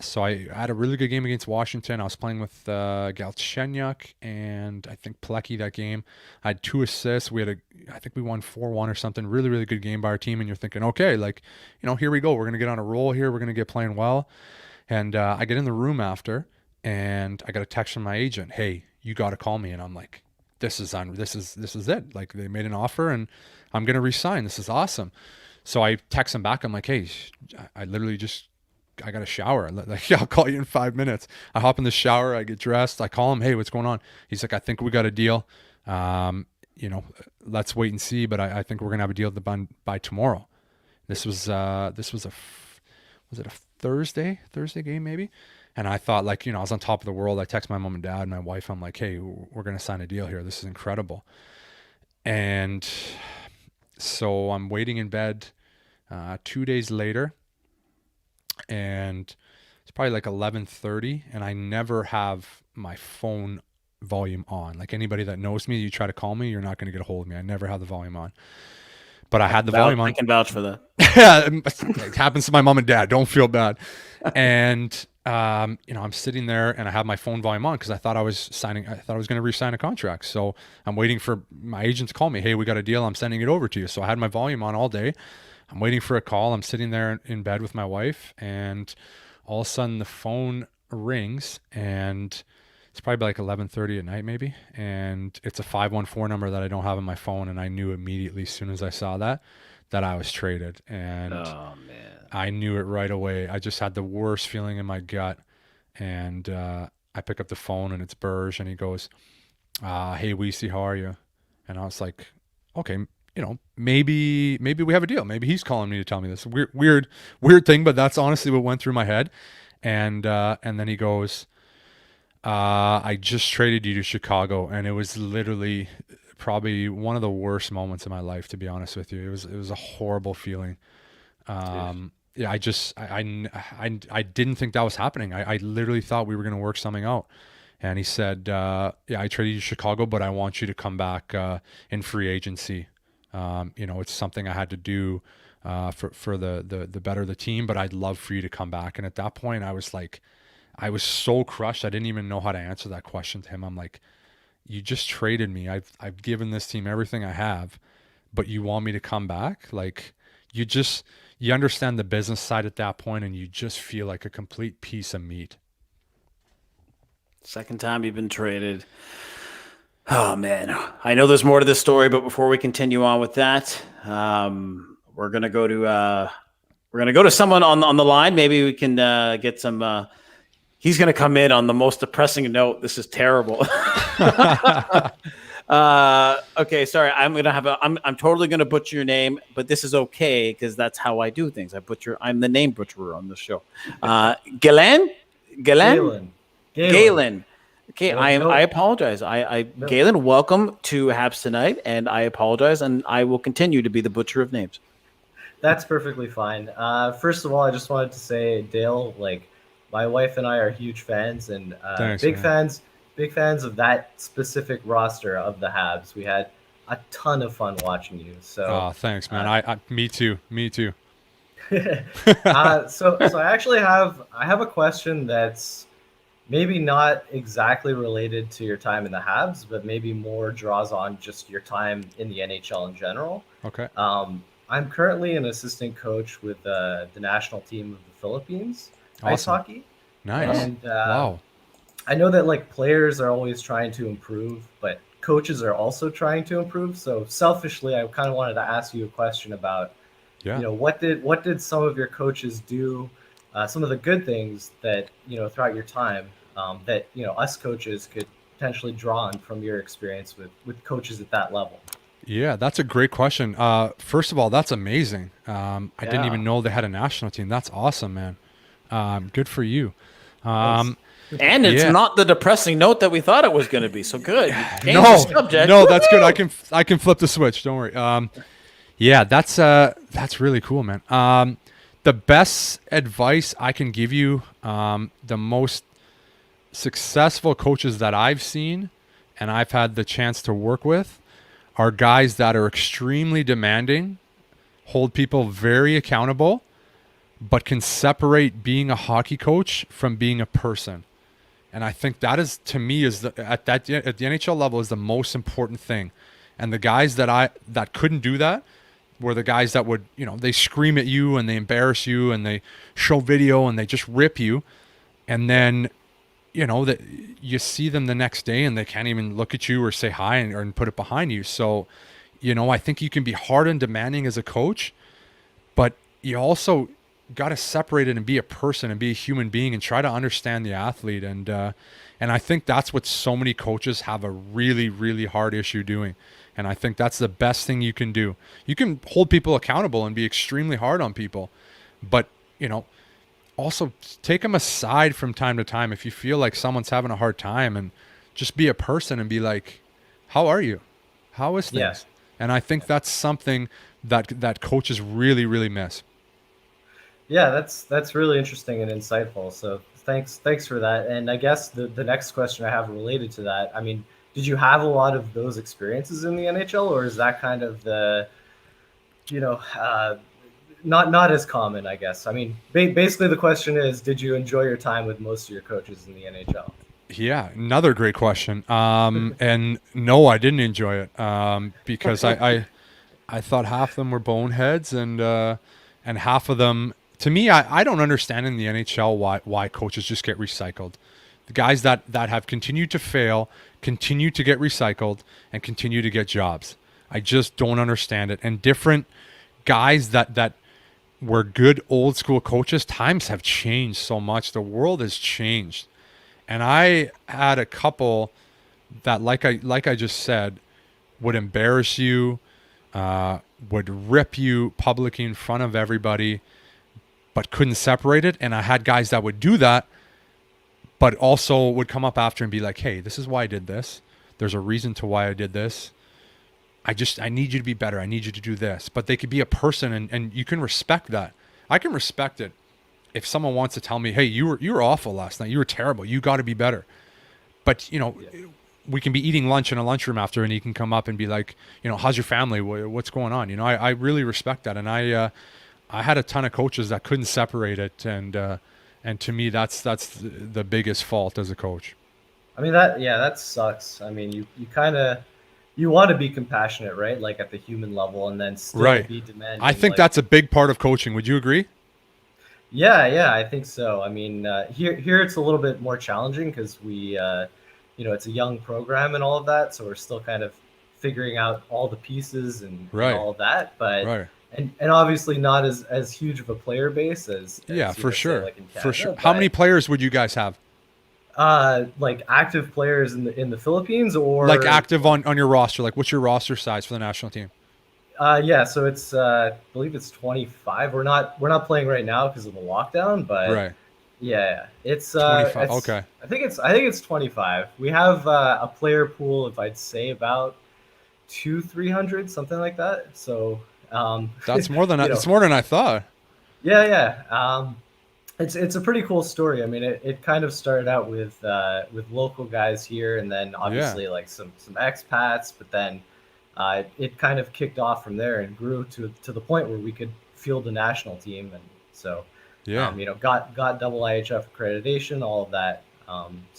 so I had a really good game against Washington. I was playing with Galchenyuk and I think Plecky that game. I had 2 assists. I think we won 4-1 or something. Really, really good game by our team. And you're thinking, okay, here we go. We're going to get on a roll here. We're going to get playing well. And I get in the room after, and I got a text from my agent. Hey, you got to call me. And I'm like, this is it. Like, they made an offer, and I'm going to resign. This is awesome. So I text him back. I'm like, hey, I literally I got a shower. I'll call you in 5 minutes. I hop in the shower. I get dressed. I call him. Hey, what's going on? He's like, I think we got a deal. Let's wait and see. But I think we're going to have a deal by tomorrow. This was was it a Thursday game maybe? And I thought, I was on top of the world. I text my mom and dad and my wife. I'm like, hey, we're going to sign a deal here. This is incredible. And so I'm waiting in bed 2 days later, and it's probably 11:30, and I never have my phone volume on. Like, anybody that knows me, you try to call me, you're not going to get a hold of me. I never have the volume on. But I had the volume on. I can vouch for that. It happens to my mom and dad. Don't feel bad. And I'm sitting there, and I have my phone volume on because I thought I was going to re-sign a contract. So I'm waiting for my agent to call me. Hey, we got a deal. I'm sending it over to you. So I had my volume on all day. I'm waiting for a call. I'm sitting there in bed with my wife, and all of a sudden the phone rings, and it's probably 11:30 at night maybe, and it's a 514 number that I don't have on my phone, and I knew immediately as soon as I saw that I was traded. And Oh man. I knew it right away. I just had the worst feeling in my gut, and I pick up the phone, and it's Burge, and he goes, hey, Weise, how are you? And I was like, okay, maybe we have a deal. Maybe he's calling me to tell me this weird thing, but that's honestly what went through my head. And then he goes, I just traded you to Chicago, and it was literally probably one of the worst moments of my life, to be honest with you. It was a horrible feeling. Yeah, I didn't think that was happening. I literally thought we were going to work something out. And he said, yeah, I traded you to Chicago, but I want you to come back in free agency. It's something I had to do for the better of the team, but I'd love for you to come back. And at that point, I was like, I was so crushed. I didn't even know how to answer that question to him. I'm like, you just traded me. I've given this team everything I have, but you want me to come back? Like, you understand the business side at that point, and you just feel like a complete piece of meat. Second time you've been traded. Oh man, I know there's more to this story, but before we continue on with that, we're gonna go to someone on the line. Maybe we can get some. He's gonna come in on the most depressing note. This is terrible. Okay, sorry. I'm totally gonna butcher your name, but this is okay because that's how I do things. I'm the name butcherer on the show. Galen. Galen. Okay, I apologize. No. Galen, welcome to Habs Tonight, and I apologize, and I will continue to be the butcher of names. That's perfectly fine. First of all, I just wanted to say, Dale, like, my wife and I are huge fans, and Thanks, big man. fans of that specific roster of the Habs. We had a ton of fun watching you. So, Oh, thanks, man. Me too. so I actually have a question that's maybe not exactly related to your time in the Habs, but maybe more draws on just your time in the NHL in general. Okay. I'm currently an assistant coach with the national team of the Philippines, ice Awesome. hockey. Nice. And Wow. I know that like players are always trying to improve, but coaches are also trying to improve. So selfishly, I kind of wanted to ask you a question about, Yeah. what did some of your coaches do, some of the good things that, throughout your time, that, us coaches could potentially draw on from your experience with coaches at that level. Yeah, that's a great question. First of all, that's amazing. I didn't Yeah. even know they had a national team. That's awesome, man. Good for you. Thanks. And it's Yeah. not the depressing note that we thought it was going to be. So good. You changed the No, subject. no, that's good. I can flip the switch. Don't worry. Yeah, that's really cool, man. The best advice I can give you, the most successful coaches that I've seen and I've had the chance to work with are guys that are extremely demanding, hold people very accountable, but can separate being a hockey coach from being a person. And I think that is, to me, at the NHL level is the most important thing. And the guys that couldn't do that were the guys that would, they scream at you and they embarrass you and they show video and they just rip you. And then, that you see them the next day and they can't even look at you or say hi and put it behind you. So, I think you can be hard and demanding as a coach, but you also got to separate it and be a person and be a human being and try to understand the athlete. And I think that's what so many coaches have a really, really hard issue doing. And I think that's the best thing you can do. You can hold people accountable and be extremely hard on people, but, also take them aside from time to time if you feel like someone's having a hard time, and just be a person and be like, how are you? How is things? Yeah. And I think that's something that coaches really, really miss. Yeah, that's really interesting and insightful. So thanks for that. And I guess the next question I have related to that, I mean, did you have a lot of those experiences in the NHL, or is that kind of the, not as common, I guess? I mean, basically the question is, did you enjoy your time with most of your coaches in the NHL? Yeah, another great question. And no, I didn't enjoy it because I thought half of them were boneheads, and half of them, to me, I don't understand in the NHL why coaches just get recycled. The guys that have continued to fail continue to get recycled and continue to get jobs. I just don't understand it. And different guys that were good old school coaches, times have changed so much. The world has changed. And I had a couple that, like I just said, would embarrass you, would rip you publicly in front of everybody, but couldn't separate it. And I had guys that would do that, but also would come up after and be like, hey, this is why I did this. There's a reason to why I did this. I need you to be better. I need you to do this. But they could be a person, and you can respect that. I can respect it if someone wants to tell me, hey, you were awful last night. You were terrible. You got to be better. But, we can be eating lunch in a lunchroom after, and he can come up and be like, how's your family? What's going on? I really respect that. And I had a ton of coaches that couldn't separate it. And to me, that's the biggest fault as a coach. I mean, that sucks. I mean, you want to be compassionate, right? Like at the human level, and then still be demanding. I think that's a big part of coaching. Would you agree? Yeah, I think so. I mean, here it's a little bit more challenging because we, it's a young program and all of that, so we're still kind of figuring out all the pieces and all of that. But and obviously not as huge of a player base as for sure, like in Canada, for sure. How many players would you guys have? Like active players in the Philippines, or like active on your roster? Like, what's your roster size for the national team? So it's I believe it's 25. We're not playing right now because of the lockdown, but it's 25. Okay, I think it's 25. We have a player pool of, I'd say, about 200-300, something like that. So that's more than it's more than I thought. It's a pretty cool story. I mean, it kind of started out with local guys here, and then obviously like some expats, but then it kind of kicked off from there and grew to the point where we could field a national team, and so got double IHF accreditation, all of that.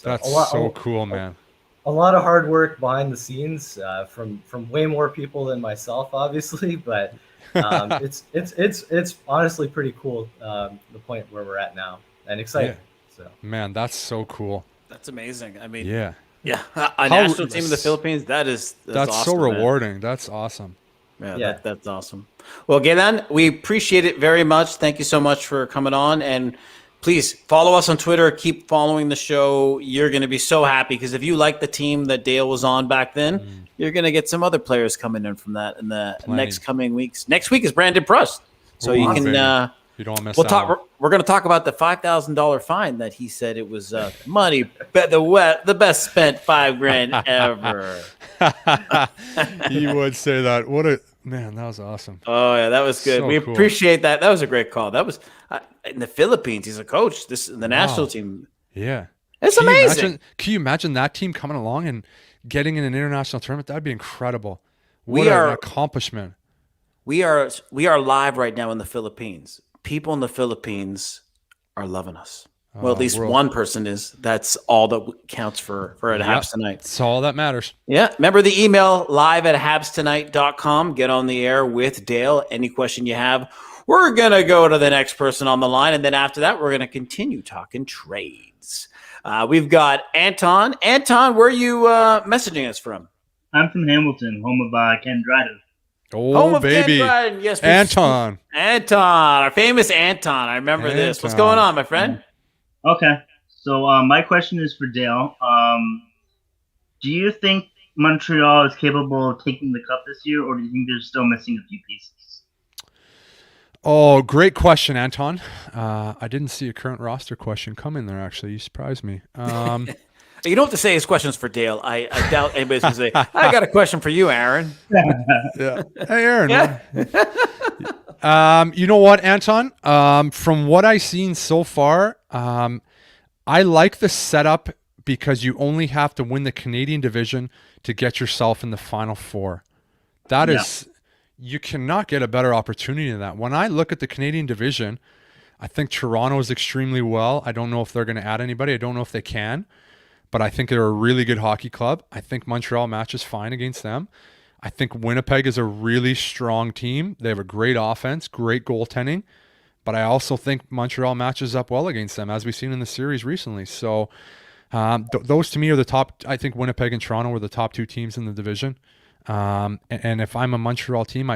That's so cool, man. A lot of hard work behind the scenes from way more people than myself, obviously, but it's honestly pretty cool, the point where we're at now, and exciting. So man, that's so cool. That's amazing. I mean, a national team in the Philippines. That's awesome, so rewarding. Man. That's awesome. That's awesome. Well, Galen, we appreciate it very much. Thank you so much for coming on, and please follow us on Twitter. Keep following the show. You're going to be so happy because if you like the team that Dale was on back then, you're going to get some other players coming in from that in the next coming weeks. Next week is Brandon Prust, so you can. You don't miss. We're going to talk about the $5,000 fine that he said it was money, the best spent $5,000 ever. He would say that. What a man! That was awesome. Oh yeah, that was good. So we cool. Appreciate that. That was a great call. That was in the Philippines. He's a coach. The national team. Yeah, it's amazing. Can you imagine that team coming along and getting in an international tournament? That'd be incredible. What an accomplishment. We are live right now in the Philippines. People in the Philippines are loving us. Well, at least one person is. That's all that counts for at Habs Tonight. That's all that matters. Yeah. Remember the email live@habstonight.com. Get on the air with Dale. Any question you have. We're going to go to the next person on the line. And then after that, we're going to continue talking trades. We've got Anton. Anton, where are you messaging us from? I'm from Hamilton, home of Ken Dryden. Oh, baby. Yes, Anton, our famous Anton. I remember this. What's going on, my friend? Okay. So my question is for Dale. Do you think Montreal is capable of taking the cup this year, or do you think they're still missing a few pieces? Oh, great question, Anton. I didn't see a current roster question come in there, actually. You surprised me. You don't have to say his question's for Dale. I doubt anybody's going to say, I got a question for you, Aaron. Yeah. Hey, Aaron. You know what, Anton? From what I've seen so far, I like the setup because you only have to win the Canadian division to get yourself in the Final Four. That is, you cannot get a better opportunity than that. When I look at the Canadian division, I think Toronto is extremely well. I don't know if they're going to add anybody. I don't know if they can. But I think they're a really good hockey club. I think Montreal matches fine against them. I think Winnipeg is a really strong team. They have a great offense, great goaltending. But I also think Montreal matches up well against them, as we've seen in the series recently. So those to me are the top. I think Winnipeg and Toronto were the top two teams in the division. And if I'm a Montreal team,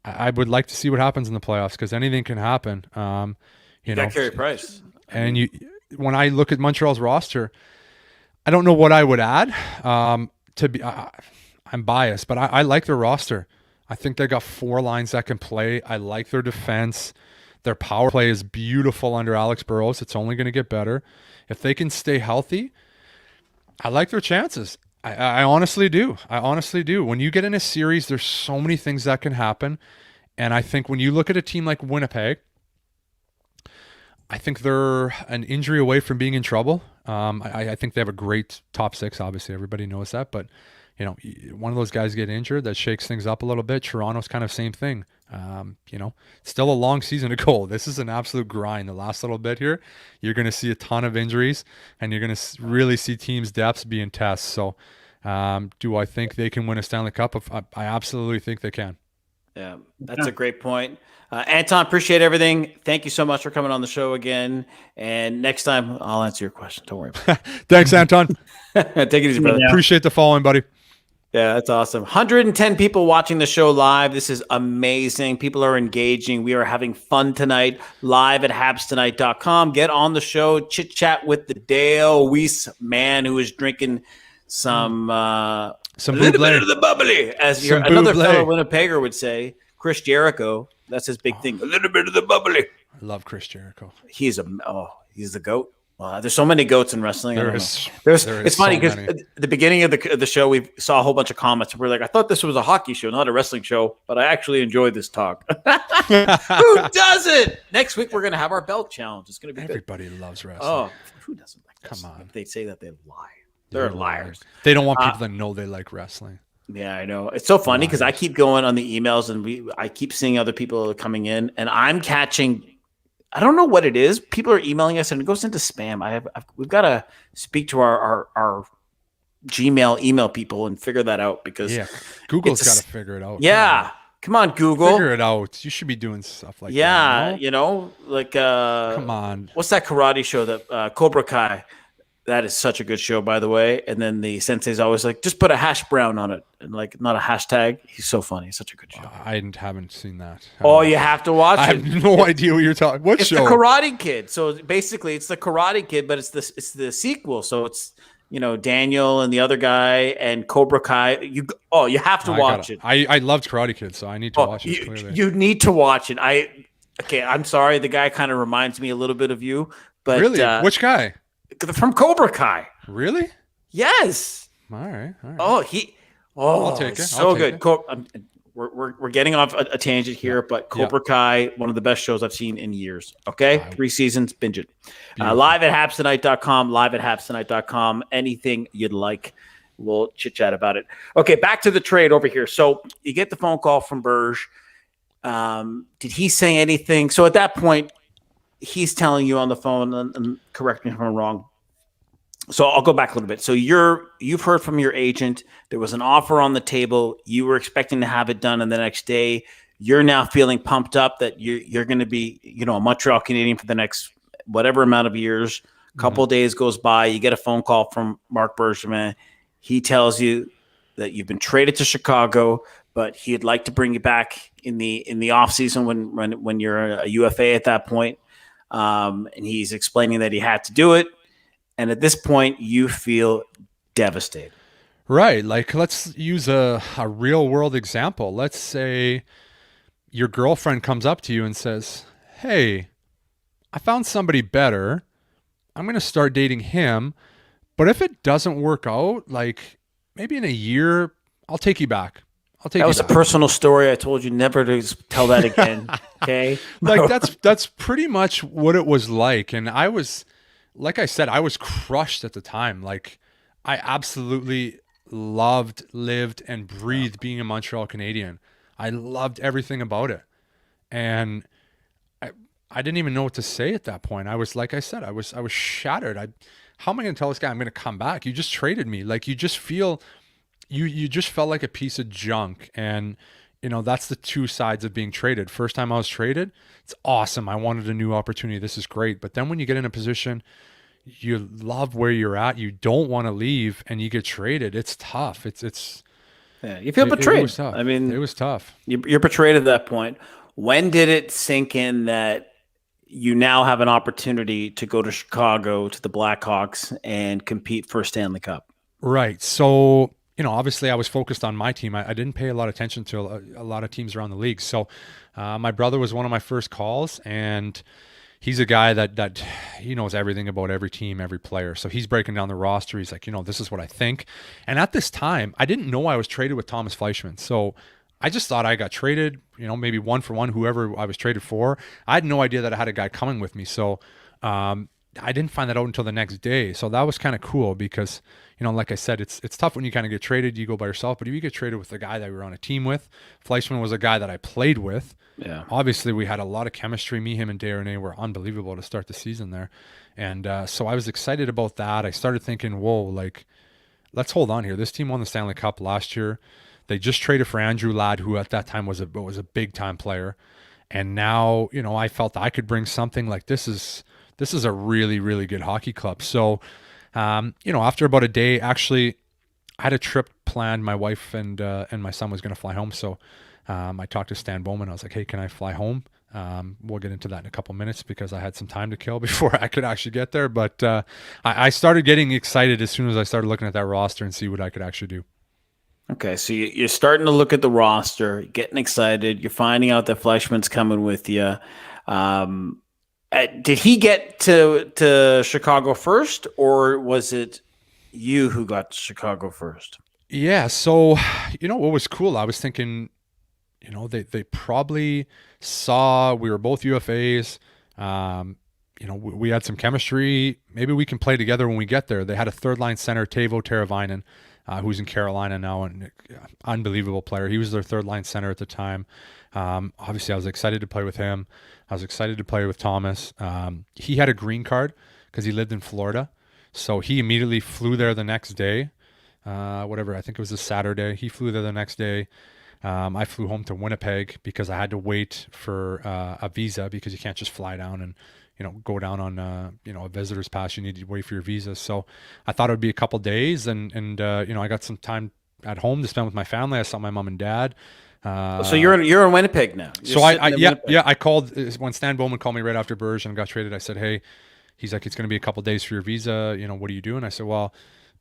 I would like to see what happens in the playoffs because anything can happen. You know, Carey Price. And when I look at Montreal's roster, I don't know what I would add. I'm biased, but I like their roster. I think they got 4 lines that can play. I like their defense. Their power play is beautiful under Alex Burrows. It's only going to get better. If they can stay healthy, I like their chances. I honestly do. I honestly do. When you get in a series, there's so many things that can happen. And I think when you look at a team like Winnipeg, I think they're an injury away from being in trouble. I think they have a great top 6. Obviously, everybody knows that. But, you know, one of those guys get injured, that shakes things up a little bit. Toronto's kind of same thing. You know, still a long season to go. This is an absolute grind. The last little bit here, you're going to see a ton of injuries, and you're going to really see teams' depths being tested. So, do I think they can win a Stanley Cup? I absolutely think they can. Yeah, that's a great point. Anton, appreciate everything. Thank you so much for coming on the show again. And next time, I'll answer your question. Don't worry about it. Thanks, Anton. Take it easy, brother. Yeah. Appreciate the following, buddy. Yeah, that's awesome. 110 people watching the show live. This is amazing. People are engaging. We are having fun tonight. Live at habstonight.com. Get on the show. Chit chat with the Dale Weise man who is drinking some a little bit of the bubbly, as another fellow Winnipegger would say. Chris Jericho. That's his big thing. A little bit of the bubbly. I love Chris Jericho. He's the GOAT. There's so many goats in wrestling. It's funny because at the beginning of the show, we saw a whole bunch of comments. We're like, I thought this was a hockey show, not a wrestling show, but I actually enjoyed this talk. Who doesn't? Next week, we're going to have our belt challenge. It's going to be Everybody loves wrestling. Oh, who doesn't like Come wrestling? on. If they say that, they lie. They're liars. They don't want people to know they like wrestling. Yeah, I know. It's so funny because I keep going on the emails and I keep seeing other people coming in, and I'm catching. I don't know what it is. People are emailing us and it goes into spam. We've got to speak to our Gmail email people and figure that out because Google's got to figure it out. Yeah. Come on, Google. Figure it out. You should be doing stuff like that. Yeah, you know, like come on. What's that karate show that Cobra Kai? That is such a good show, by the way. And then the sensei's always like, just put a hash brown on it and like not a hashtag. He's so funny. It's such a good show. I haven't seen that. You have to watch it. I have no idea what you're talking. What show? It's the Karate Kid. So basically, it's the Karate Kid, but it's the sequel. So it's Daniel and the other guy and Cobra Kai. You have to watch it. I loved Karate Kid, so I need to watch it. Clearly, you need to watch it. I'm sorry. The guy kind of reminds me a little bit of you, but really, which guy? From Cobra Kai. Really? Yes. All right. I'll take it. So good. We're getting off a tangent here, but Cobra Kai, one of the best shows I've seen in years. Okay, 3 seasons, binge it. Live at habstonight.com. Live at habstonight.com. Anything you'd like, we'll chit chat about it. Okay, back to the trade over here. So you get the phone call from Berge. Did he say anything? So at that point, he's telling you on the phone, and correct me if I'm wrong. So I'll go back a little bit. So you've heard from your agent. There was an offer on the table. You were expecting to have it done in the next day. You're now feeling pumped up that you're going to be, a Montreal Canadian for the next whatever amount of years. A couple of days goes by. You get a phone call from Marc Bergevin. He tells you that you've been traded to Chicago, but he'd like to bring you back in the offseason when you're a UFA at that point. And he's explaining that he had to do it. And at this point, you feel devastated. Right. Like, let's use a real world example. Let's say your girlfriend comes up to you and says, hey, I found somebody better. I'm going to start dating him. But if it doesn't work out, like maybe in a year, I'll take you back. That was a personal story. I told you never to tell that again. Okay. Like that's pretty much what it was like. And I was, like I said, I was crushed at the time. Like I absolutely loved, lived, and breathed being a Montreal Canadian. I loved everything about it. And I didn't even know what to say at that point. I was, like I said, I was shattered. How am I going to tell this guy I'm going to come back? You just traded me. Like you just feel, you just felt like a piece of junk. And, that's the two sides of being traded. First time I was traded, it's awesome. I wanted a new opportunity. This is great. But then when you get in a position, you love where you're at, you don't want to leave, and you get traded, it's tough. You feel betrayed. It was tough. I mean, it was tough. You're betrayed at that point. When did it sink in that you now have an opportunity to go to Chicago, to the Blackhawks, and compete for a Stanley Cup? Right. So, obviously I was focused on my team. I didn't pay a lot of attention to a lot of teams around the league. So my brother was one of my first calls, and he's a guy that he knows everything about every team, every player. So he's breaking down the roster. He's like, this is what I think. And at this time, I didn't know I was traded with Thomas Fleischmann. So I just thought I got traded, maybe 1-for-1, whoever I was traded for. I had no idea that I had a guy coming with me. So I didn't find that out until the next day. So that was kind of cool because, like I said, it's tough when you kind of get traded, you go by yourself. But if you get traded with a guy that we were on a team with, Fleischmann was a guy that I played with. Yeah. Obviously, we had a lot of chemistry. Me, him, and Darnay were unbelievable to start the season there. And so I was excited about that. I started thinking, whoa, like, let's hold on here. This team won the Stanley Cup last year. They just traded for Andrew Ladd, who at that time was a big-time player. And now, I felt I could bring something like this is a really, really good hockey club. So, after about a day, actually, I had a trip planned. My wife and my son was going to fly home. So I talked to Stan Bowman. I was like, hey, can I fly home? We'll get into that in a couple minutes because I had some time to kill before I could actually get there. But I started getting excited as soon as I started looking at that roster and see what I could actually do. Okay, so you're starting to look at the roster, getting excited. You're finding out that Fleischmann's coming with you. Did he get to Chicago first, or was it you who got to Chicago first? Yeah, so what was cool, I was thinking, they probably saw we were both UFAs. We had some chemistry. Maybe we can play together when we get there. They had a third line center, Teuvo Teravainen, who's in Carolina now, and unbelievable player. He was their third line center at the time. Obviously, I was excited to play with him. I was excited to play with Thomas. He had a green card because he lived in Florida. So he immediately flew there the next day. I think it was a Saturday. He flew there the next day. I flew home to Winnipeg because I had to wait for a visa because you can't just fly down and go down on a visitor's pass. You need to wait for your visa. So I thought it would be a couple days, and I got some time at home to spend with my family. I saw my mom and dad. So you're in Winnipeg now. I called when Stan Bowman called me right after Bergeron got traded. I said, hey, he's like, it's going to be a couple days for your visa. What do you do? And I said, well,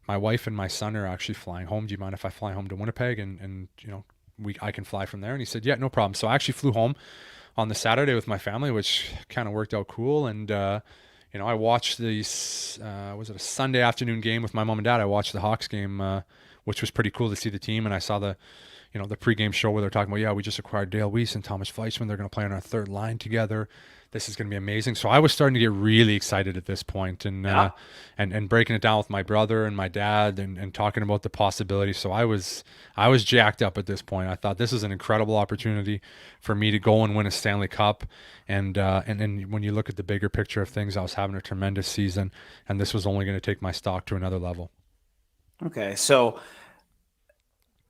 my wife and my son are actually flying home. Do you mind if I fly home to Winnipeg and I can fly from there? And he said, yeah, no problem. So I actually flew home on the Saturday with my family, which kind of worked out cool. And, I watched was it a Sunday afternoon game with my mom and dad? I watched the Hawks game, which was pretty cool to see the team. And I saw the pregame show where they're talking about, we just acquired Dale Weise and Thomas Fleischmann. They're going to play on our third line together. This is going to be amazing. So I was starting to get really excited at this point, and breaking it down with my brother and my dad and talking about the possibility. So I was jacked up at this point. I thought this is an incredible opportunity for me to go and win a Stanley Cup. And then when you look at the bigger picture of things, I was having a tremendous season, and this was only going to take my stock to another level. Okay, so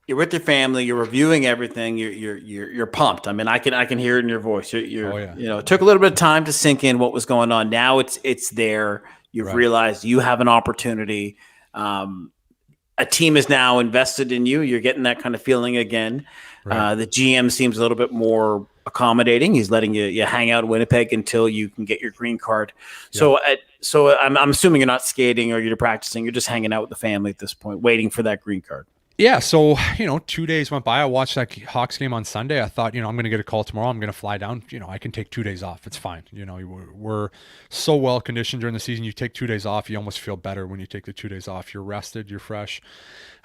you're with your family, you're reviewing everything, you're pumped. I mean, I can hear it in your voice. It took a little bit of time to sink in what was going on. Now it's there. You've realized you have an opportunity. A team is now invested in you. You're getting that kind of feeling again. Right. The GM seems a little bit more accommodating. He's letting you hang out in Winnipeg until you can get your green card. Yeah. So I'm assuming you're not skating or you're practicing. You're just hanging out with the family at this point, waiting for that green card. Yeah, so, 2 days went by. I watched that Hawks game on Sunday. I thought, I'm going to get a call tomorrow. I'm going to fly down. I can take 2 days off. It's fine. We're so well conditioned during the season. You take 2 days off, you almost feel better when you take the 2 days off. You're rested, you're fresh.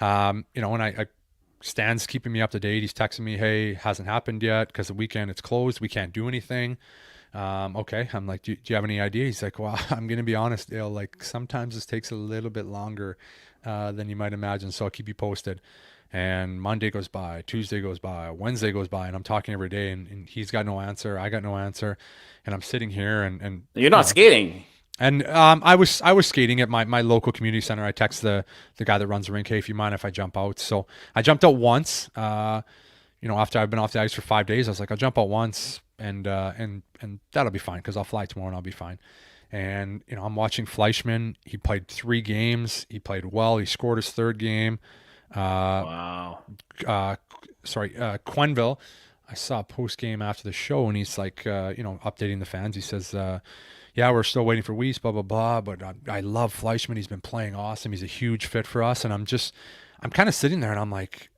And Stan's keeping me up to date. He's texting me, hey, hasn't happened yet because the weekend it's closed. We can't do anything. Okay. I'm like, do you have any idea? He's like, well, I'm going to be honest, Dale, like sometimes this takes a little bit longer than you might imagine. So I'll keep you posted. And Monday goes by, Tuesday goes by, Wednesday goes by, and I'm talking every day, and he's got no answer. I got no answer. And I'm sitting here and you're not skating. And I was skating at my local community center. I text the guy that runs the rink, hey, if you mind if I jump out. So I jumped out once. After I've been off the ice for 5 days, I was like, I'll jump out once and that'll be fine because I'll fly tomorrow and I'll be fine. And, I'm watching Fleischmann. He played 3 games. He played well. He scored his 3rd game. Wow. Quenneville, I saw a post game after the show and he's like, updating the fans. He says, yeah, we're still waiting for Weise, blah, blah, blah. But I love Fleischmann. He's been playing awesome. He's a huge fit for us. And I'm kind of sitting there and I'm like,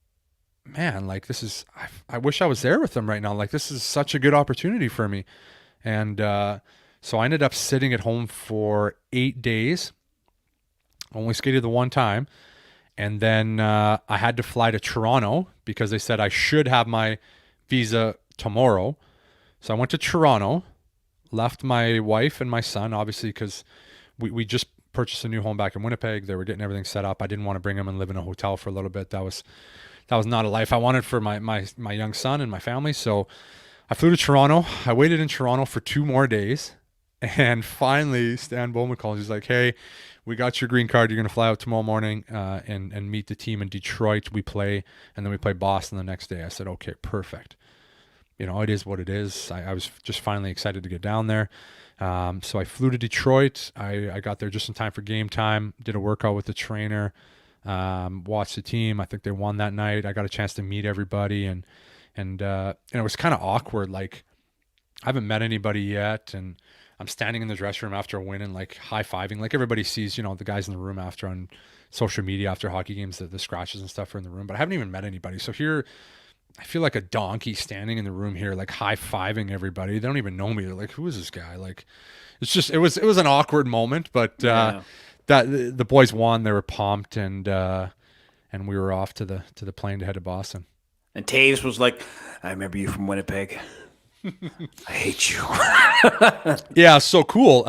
man, like this is, I wish I was there with them right now. Like this is such a good opportunity for me. And so I ended up sitting at home for 8 days, only skated the one time. And then I had to fly to Toronto because they said I should have my visa tomorrow. So I went to Toronto, left my wife and my son, obviously, because we just purchased a new home back in Winnipeg. They were getting everything set up. I didn't want to bring them and live in a hotel for a little bit. That was not a life I wanted for my young son and my family. So I flew to Toronto. I waited in Toronto for 2 more days. And finally, Stan Bowman calls. He's like, hey, we got your green card. You're going to fly out tomorrow morning and meet the team in Detroit. We play, and then we play Boston the next day. I said, okay, perfect. It is what it is. I was just finally excited to get down there. So I flew to Detroit. I got there just in time for game time, did a workout with the trainer, watched the team. I think they won that night. I got a chance to meet everybody, and it was kind of awkward. Like, I haven't met anybody yet, and I'm standing in the dressing room after a win and like high-fiving. Like everybody sees, the guys in the room after on social media after hockey games, the scratches and stuff are in the room, but I haven't even met anybody. So here, I feel like a donkey standing in the room here, like high-fiving everybody. They don't even know me. They're like, who is this guy? Like, it's just, it was an awkward moment, but that the boys won. They were pumped, and we were off to the plane to head to Boston. And Taves was like, I remember you from Winnipeg. I hate you. Yeah, so cool.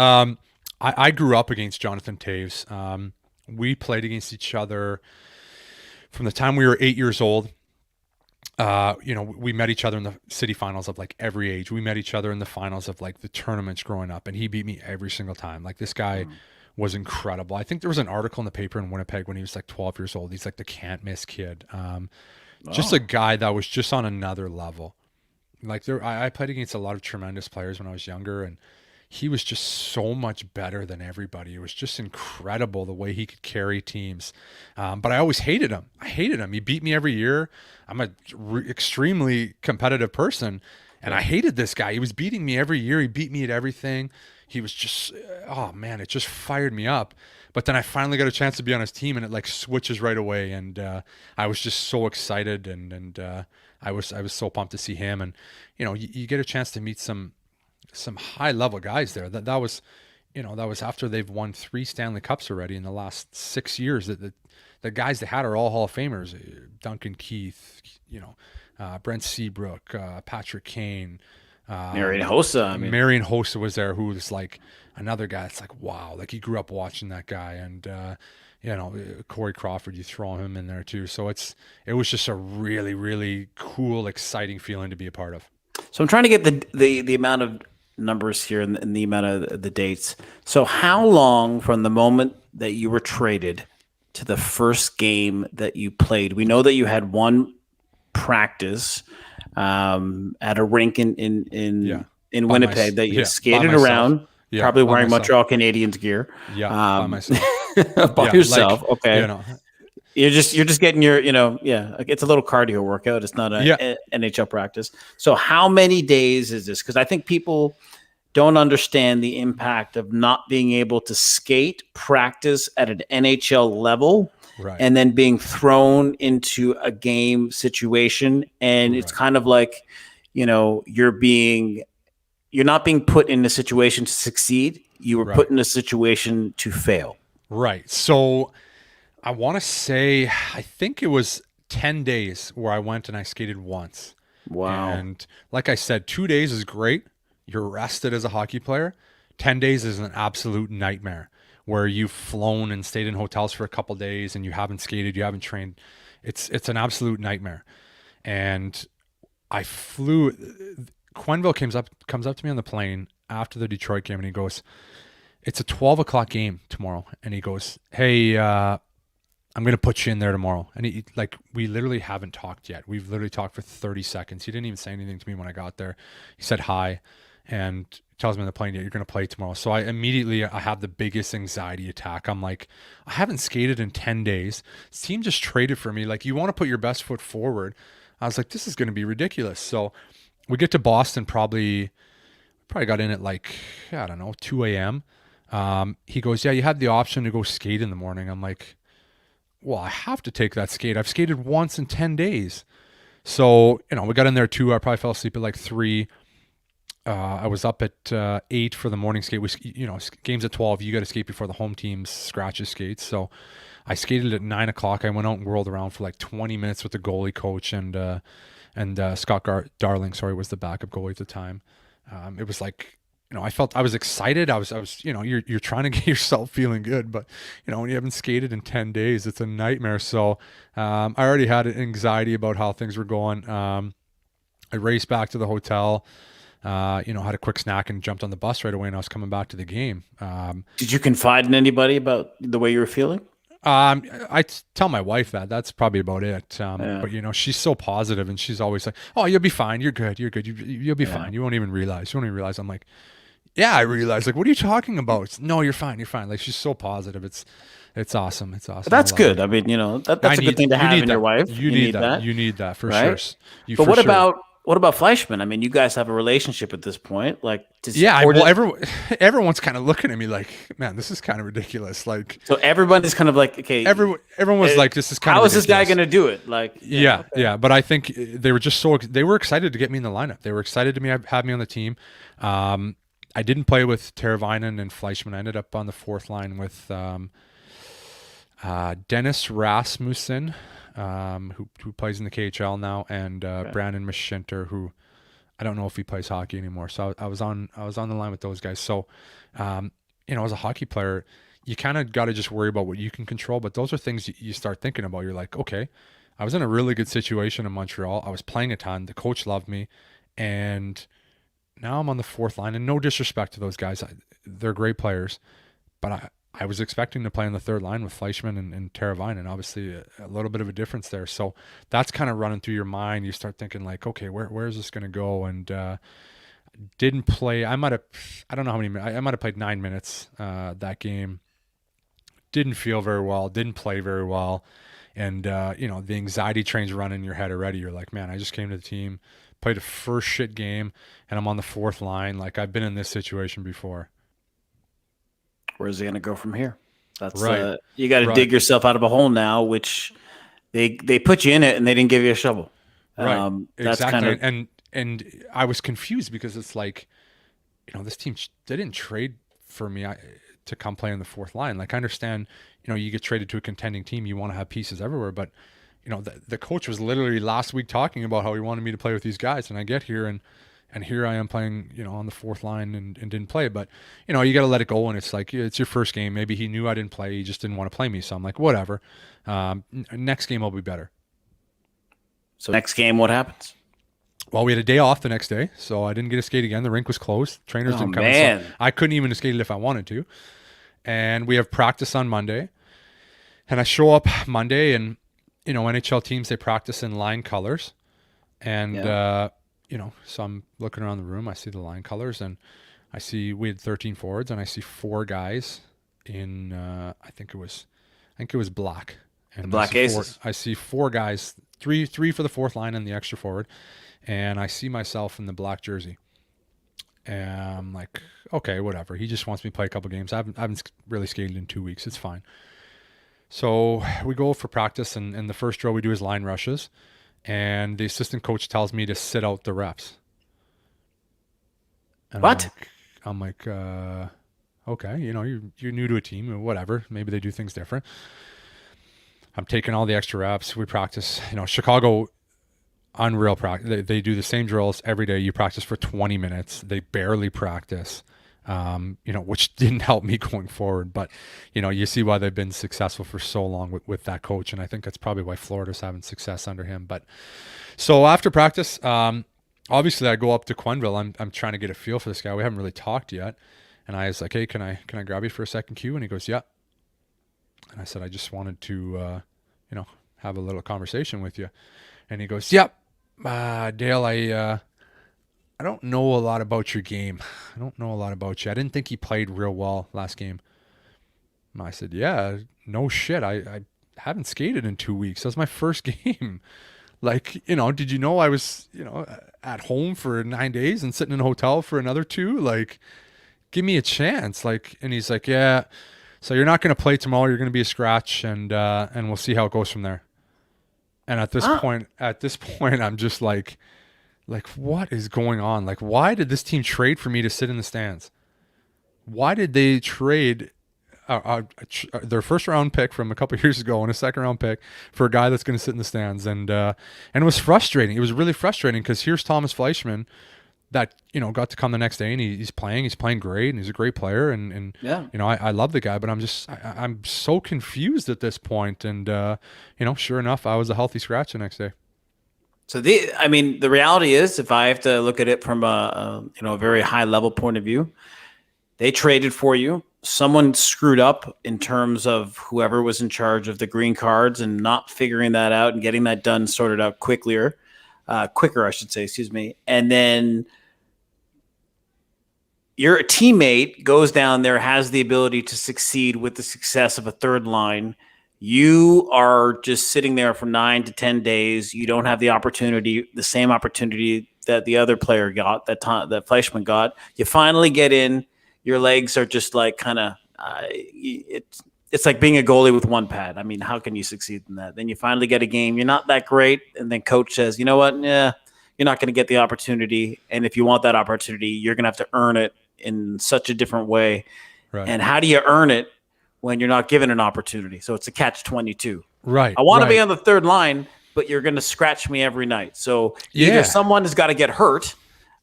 I grew up against Jonathan Taves. We played against each other from the time we were 8 years old. We met each other in the city finals of like every age. We met each other in the finals of like the tournaments growing up, and he beat me every single time. Like this guy was incredible. I think there was an article in the paper in Winnipeg when he was like 12 years old. He's like the can't miss kid. Just a guy that was just on another level. Like I played against a lot of tremendous players when I was younger, and he was just so much better than everybody. It was just incredible the way he could carry teams. But I always hated him. I hated him. He beat me every year. I'm a extremely competitive person, and I hated this guy. He was beating me every year. He beat me at everything. He was just, oh man, it just fired me up. But then I finally got a chance to be on his team, and it like switches right away. And I was just so excited, and I was so pumped to see him. And you get a chance to meet some high level guys there. That was after they've won 3 Stanley Cups already in the last 6 years. That the guys they had are all Hall of Famers. Duncan Keith, Brent Seabrook, Patrick Kane, Marian Hossa. Marian Hossa was there, who was like another guy. It's like, wow, like he grew up watching that guy. And Corey Crawford, you throw him in there too. So it was just a really, really cool, exciting feeling to be a part of. So I'm trying to get the amount of numbers here and the amount of the dates. So how long from the moment that you were traded to the first game that you played? We know that you had one practice at a rink in Winnipeg that you skated around, probably wearing Montreal Canadiens gear. Yeah, by myself. By yourself. Like, okay. You're just getting your, it's a little cardio workout. It's not a NHL practice. So how many days is this? Because I think people don't understand the impact of not being able to skate, practice at an NHL level, right, and then being thrown into a game situation. And it's kind of like, you're not being put in a situation to succeed. You were put in a situation to fail. Right. So I want to say, I think it was 10 days where I went and I skated once. Wow. And like I said, 2 days is great. You're rested as a hockey player. 10 days is an absolute nightmare where you've flown and stayed in hotels for a couple of days and you haven't skated, you haven't trained. It's an absolute nightmare. And I flew. Quenneville comes up to me on the plane after the Detroit game, and he goes, "It's a 12 o'clock game tomorrow." And he goes, "Hey, I'm going to put you in there tomorrow." And we literally haven't talked yet. We've literally talked for 30 seconds. He didn't even say anything to me when I got there. He said hi and tells me on the plane, "Yeah, you're going to play tomorrow." So I have the biggest anxiety attack. I'm like, I haven't skated in 10 days. This team just traded for me. Like, you want to put your best foot forward. I was like, this is going to be ridiculous. So we get to Boston, probably got in at 2 a.m. He goes, "Yeah, you had the option to go skate in the morning." I'm like, well, I have to take that skate. I've skated once in 10 days. So, we got in there at 2. I probably fell asleep at like 3. I was up at 8 for the morning skate. Games at 12. You got to skate before the home team's scratches skates. So I skated at 9 o'clock. I went out and whirled around for like 20 minutes with the goalie coach and Scott Darling, was the backup goalie at the time. It was like, I was excited. I was, you're trying to get yourself feeling good, but when you haven't skated in 10 days, it's a nightmare. So, I already had anxiety about how things were going. I raced back to the hotel, had a quick snack and jumped on the bus right away. And I was coming back to the game. Did you confide in anybody about the way you were feeling? I tell my wife that's probably about it. But she's so positive and she's always like, "Oh, you'll be fine. You're good. You're good. You'll be fine. You won't even realize. I'm like, "Yeah, I realize. Like, what are you talking about? No, you're fine. You're fine." Like, she's so positive. It's awesome. It's awesome. But that's good. I mean, that's a good thing to have in your wife. You need that. You need that for right? sure. But what about Fleischman? I mean, you guys have a relationship at this point. Like, everyone's kind of looking at me like, man, this is kind of ridiculous. Like, so everyone is kind of like, okay, everyone was like, this is kind of how is ridiculous. this guy going to do it? Like, yeah. But I think they were just they were excited to get me in the lineup. They were excited to have me on the team. I didn't play with Teravainen and Fleischman. I ended up on the 4th line with Dennis Rasmussen, who plays in the KHL now, and Brandon Mashinter, who I don't know if he plays hockey anymore. So I was on the line with those guys. So, as a hockey player, you kind of got to just worry about what you can control. But those are things you start thinking about. You're like, okay, I was in a really good situation in Montreal. I was playing a ton. The coach loved me, and now I'm on the 4th line. And no disrespect to those guys, they're great players, but I was expecting to play on the 3rd line with Fleischman and Teravainen, and obviously a little bit of a difference there. So that's kind of running through your mind. You start thinking like, okay, where is this going to go? And didn't play. I don't know how many minutes. I might have played 9 minutes that game. Didn't feel very well. Didn't play very well. And, the anxiety train's running in your head already. You're like, man, I just came to the team, played a first shit game, and I'm on the 4th line. Like, I've been in this situation before. Where's he going to go from here? That's right. You got to dig yourself out of a hole now, which they put you in it and they didn't give you a shovel. Right. That's exactly. And I was confused because it's like, this team, they didn't trade for me to come play on the 4th line. Like, I understand, you get traded to a contending team, you want to have pieces everywhere, but the coach was literally last week talking about how he wanted me to play with these guys, and I get here and here I am playing, on the 4th line and didn't play. But, you got to let it go. And it's like, it's your first game. Maybe he knew I didn't play. He just didn't want to play me. So I'm like, whatever. Next game will be better. So next game, what happens? Well, we had a day off the next day, so I didn't get to skate again. The rink was closed. Trainers didn't come in. So I couldn't even skate it if I wanted to. And we have practice on Monday. And I show up Monday, and, NHL teams, they practice in line colors. And, so I'm looking around the room. I see the line colors, and I see we had 13 forwards, and I see 4 guys in I think it was black. And the Black Aces. I see 4 guys, three for the 4th line and the extra forward, and I see myself in the black jersey. And I'm like, okay, whatever. He just wants me to play a couple games. I haven't really skated in 2 weeks. It's fine. So we go for practice, and the first drill we do is line rushes. And the assistant coach tells me to sit out the reps. And what? I'm like, okay, you're new to a team or whatever. Maybe they do things different. I'm taking all the extra reps. We practice. Chicago, unreal practice. They do the same drills every day. You practice for 20 minutes. They barely practice. Which didn't help me going forward. But, you see why they've been successful for so long with that coach. And I think that's probably why Florida's having success under him. But so after practice, obviously I go up to Quenneville. I'm trying to get a feel for this guy. We haven't really talked yet. And I was like, hey, can I grab you for a second cue? And he goes, yeah. And I said, I just wanted to, have a little conversation with you. And he goes, yep, Dale, I don't know a lot about your game. I don't know a lot about you. I didn't think you played real well last game. And I said, yeah, no shit. I haven't skated in 2 weeks. That was my first game. Like, did you know I was, at home for 9 days and sitting in a hotel for another 2? Like, give me a chance. Like, and he's like, yeah, So you're not going to play tomorrow. You're going to be a scratch, and we'll see how it goes from there. And at this point, I'm just like, what is going on? Like, why did this team trade for me to sit in the stands? Why did they trade their first round pick from a couple years ago and a second round pick for a guy that's going to sit in the stands? And it was frustrating. It was really frustrating because here's Thomas Fleischmann that, got to come the next day, and he's playing great, and he's a great player. And Yeah. I love the guy, but I'm so confused at this point. And, sure enough, I was a healthy scratch the next day. So the reality is, if I have to look at it from a very high level point of view, they traded for you. Someone screwed up in terms of whoever was in charge of the green cards and not figuring that out and getting that done, sorted out quicker, I should say, excuse me. And then your teammate goes down there, has the ability to succeed with the success of a third line. You are just sitting there for 9 to 10 days. You don't have the same opportunity that the other player got, that Fleischmann got. You finally get in. Your legs are just like kind of it's like being a goalie with one pad. I mean, how can you succeed in that? Then you finally get a game. You're not that great, and then coach says, "You know what? Yeah, you're not going to get the opportunity. And if you want that opportunity, you're going to have to earn it in such a different way." Right. And how do you earn it when you're not given an opportunity? So it's a catch-22. Right. I want to be on the third line, but you're going to scratch me every night. So either someone has got to get hurt,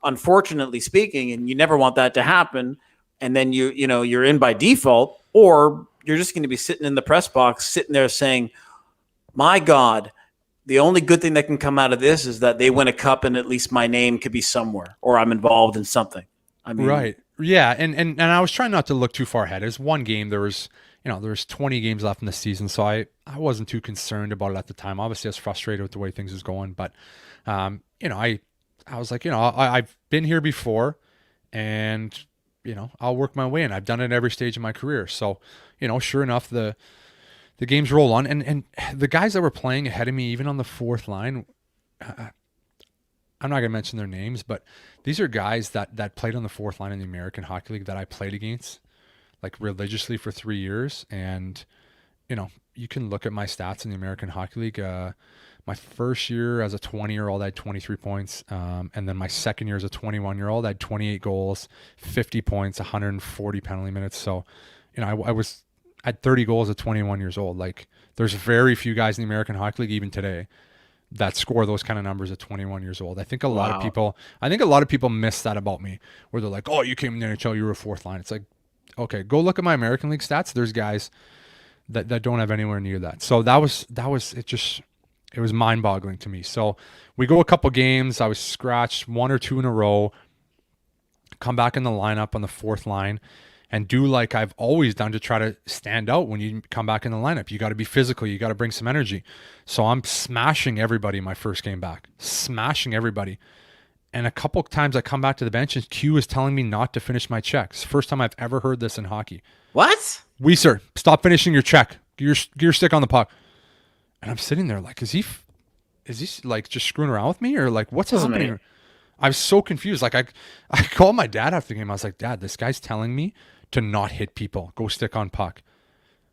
unfortunately speaking, and you never want that to happen. And then you're in by default, or you're just going to be sitting in the press box, sitting there saying, "My God, the only good thing that can come out of this is that they win a cup, and at least my name could be somewhere, or I'm involved in something." I mean, right, yeah, and I was trying not to look too far ahead. There's one game. There was 20 games left in the season, so I wasn't too concerned about it at the time. Obviously, I was frustrated with the way things was going, but I was like, I've been here before, and I'll work my way in. I've done it at every stage of my career. So, sure enough, the games roll on, and the guys that were playing ahead of me, even on the fourth line, I'm not going to mention their names, but these are guys that played on the fourth line in the American Hockey League that I played against like religiously for 3 years. And, you can look at my stats in the American Hockey League. My first year as a 20-year-old, I had 23 points. And then my second year as a 21-year-old, I had 28 goals, 50 points, 140 penalty minutes. So, I had 30 goals at 21 years old. Like, there's very few guys in the American Hockey League, even today, that score those kind of numbers at 21 years old. I think a lot of people miss that about me, where they're like, "Oh, you came in the NHL, you were a fourth line." It's like, okay, go look at my American League stats. There's guys that don't have anywhere near that. So that was it was mind-boggling to me. So we go a couple games. I was scratched 1 or 2 in a row. Come back in the lineup on the fourth line and do like I've always done to try to stand out when you come back in the lineup. You got to be physical. You got to bring some energy. So I'm smashing everybody my first game back. Smashing everybody. And a couple times I come back to the bench and Q is telling me not to finish my checks. First time I've ever heard this in hockey. What? Weise, stop finishing your check. Get your stick on the puck. And I'm sitting there like, is he like just screwing around with me, or like what's happening? Mate. I was so confused. Like I called my dad after the game. I was like, "Dad, this guy's telling me to not hit people. Go stick on puck."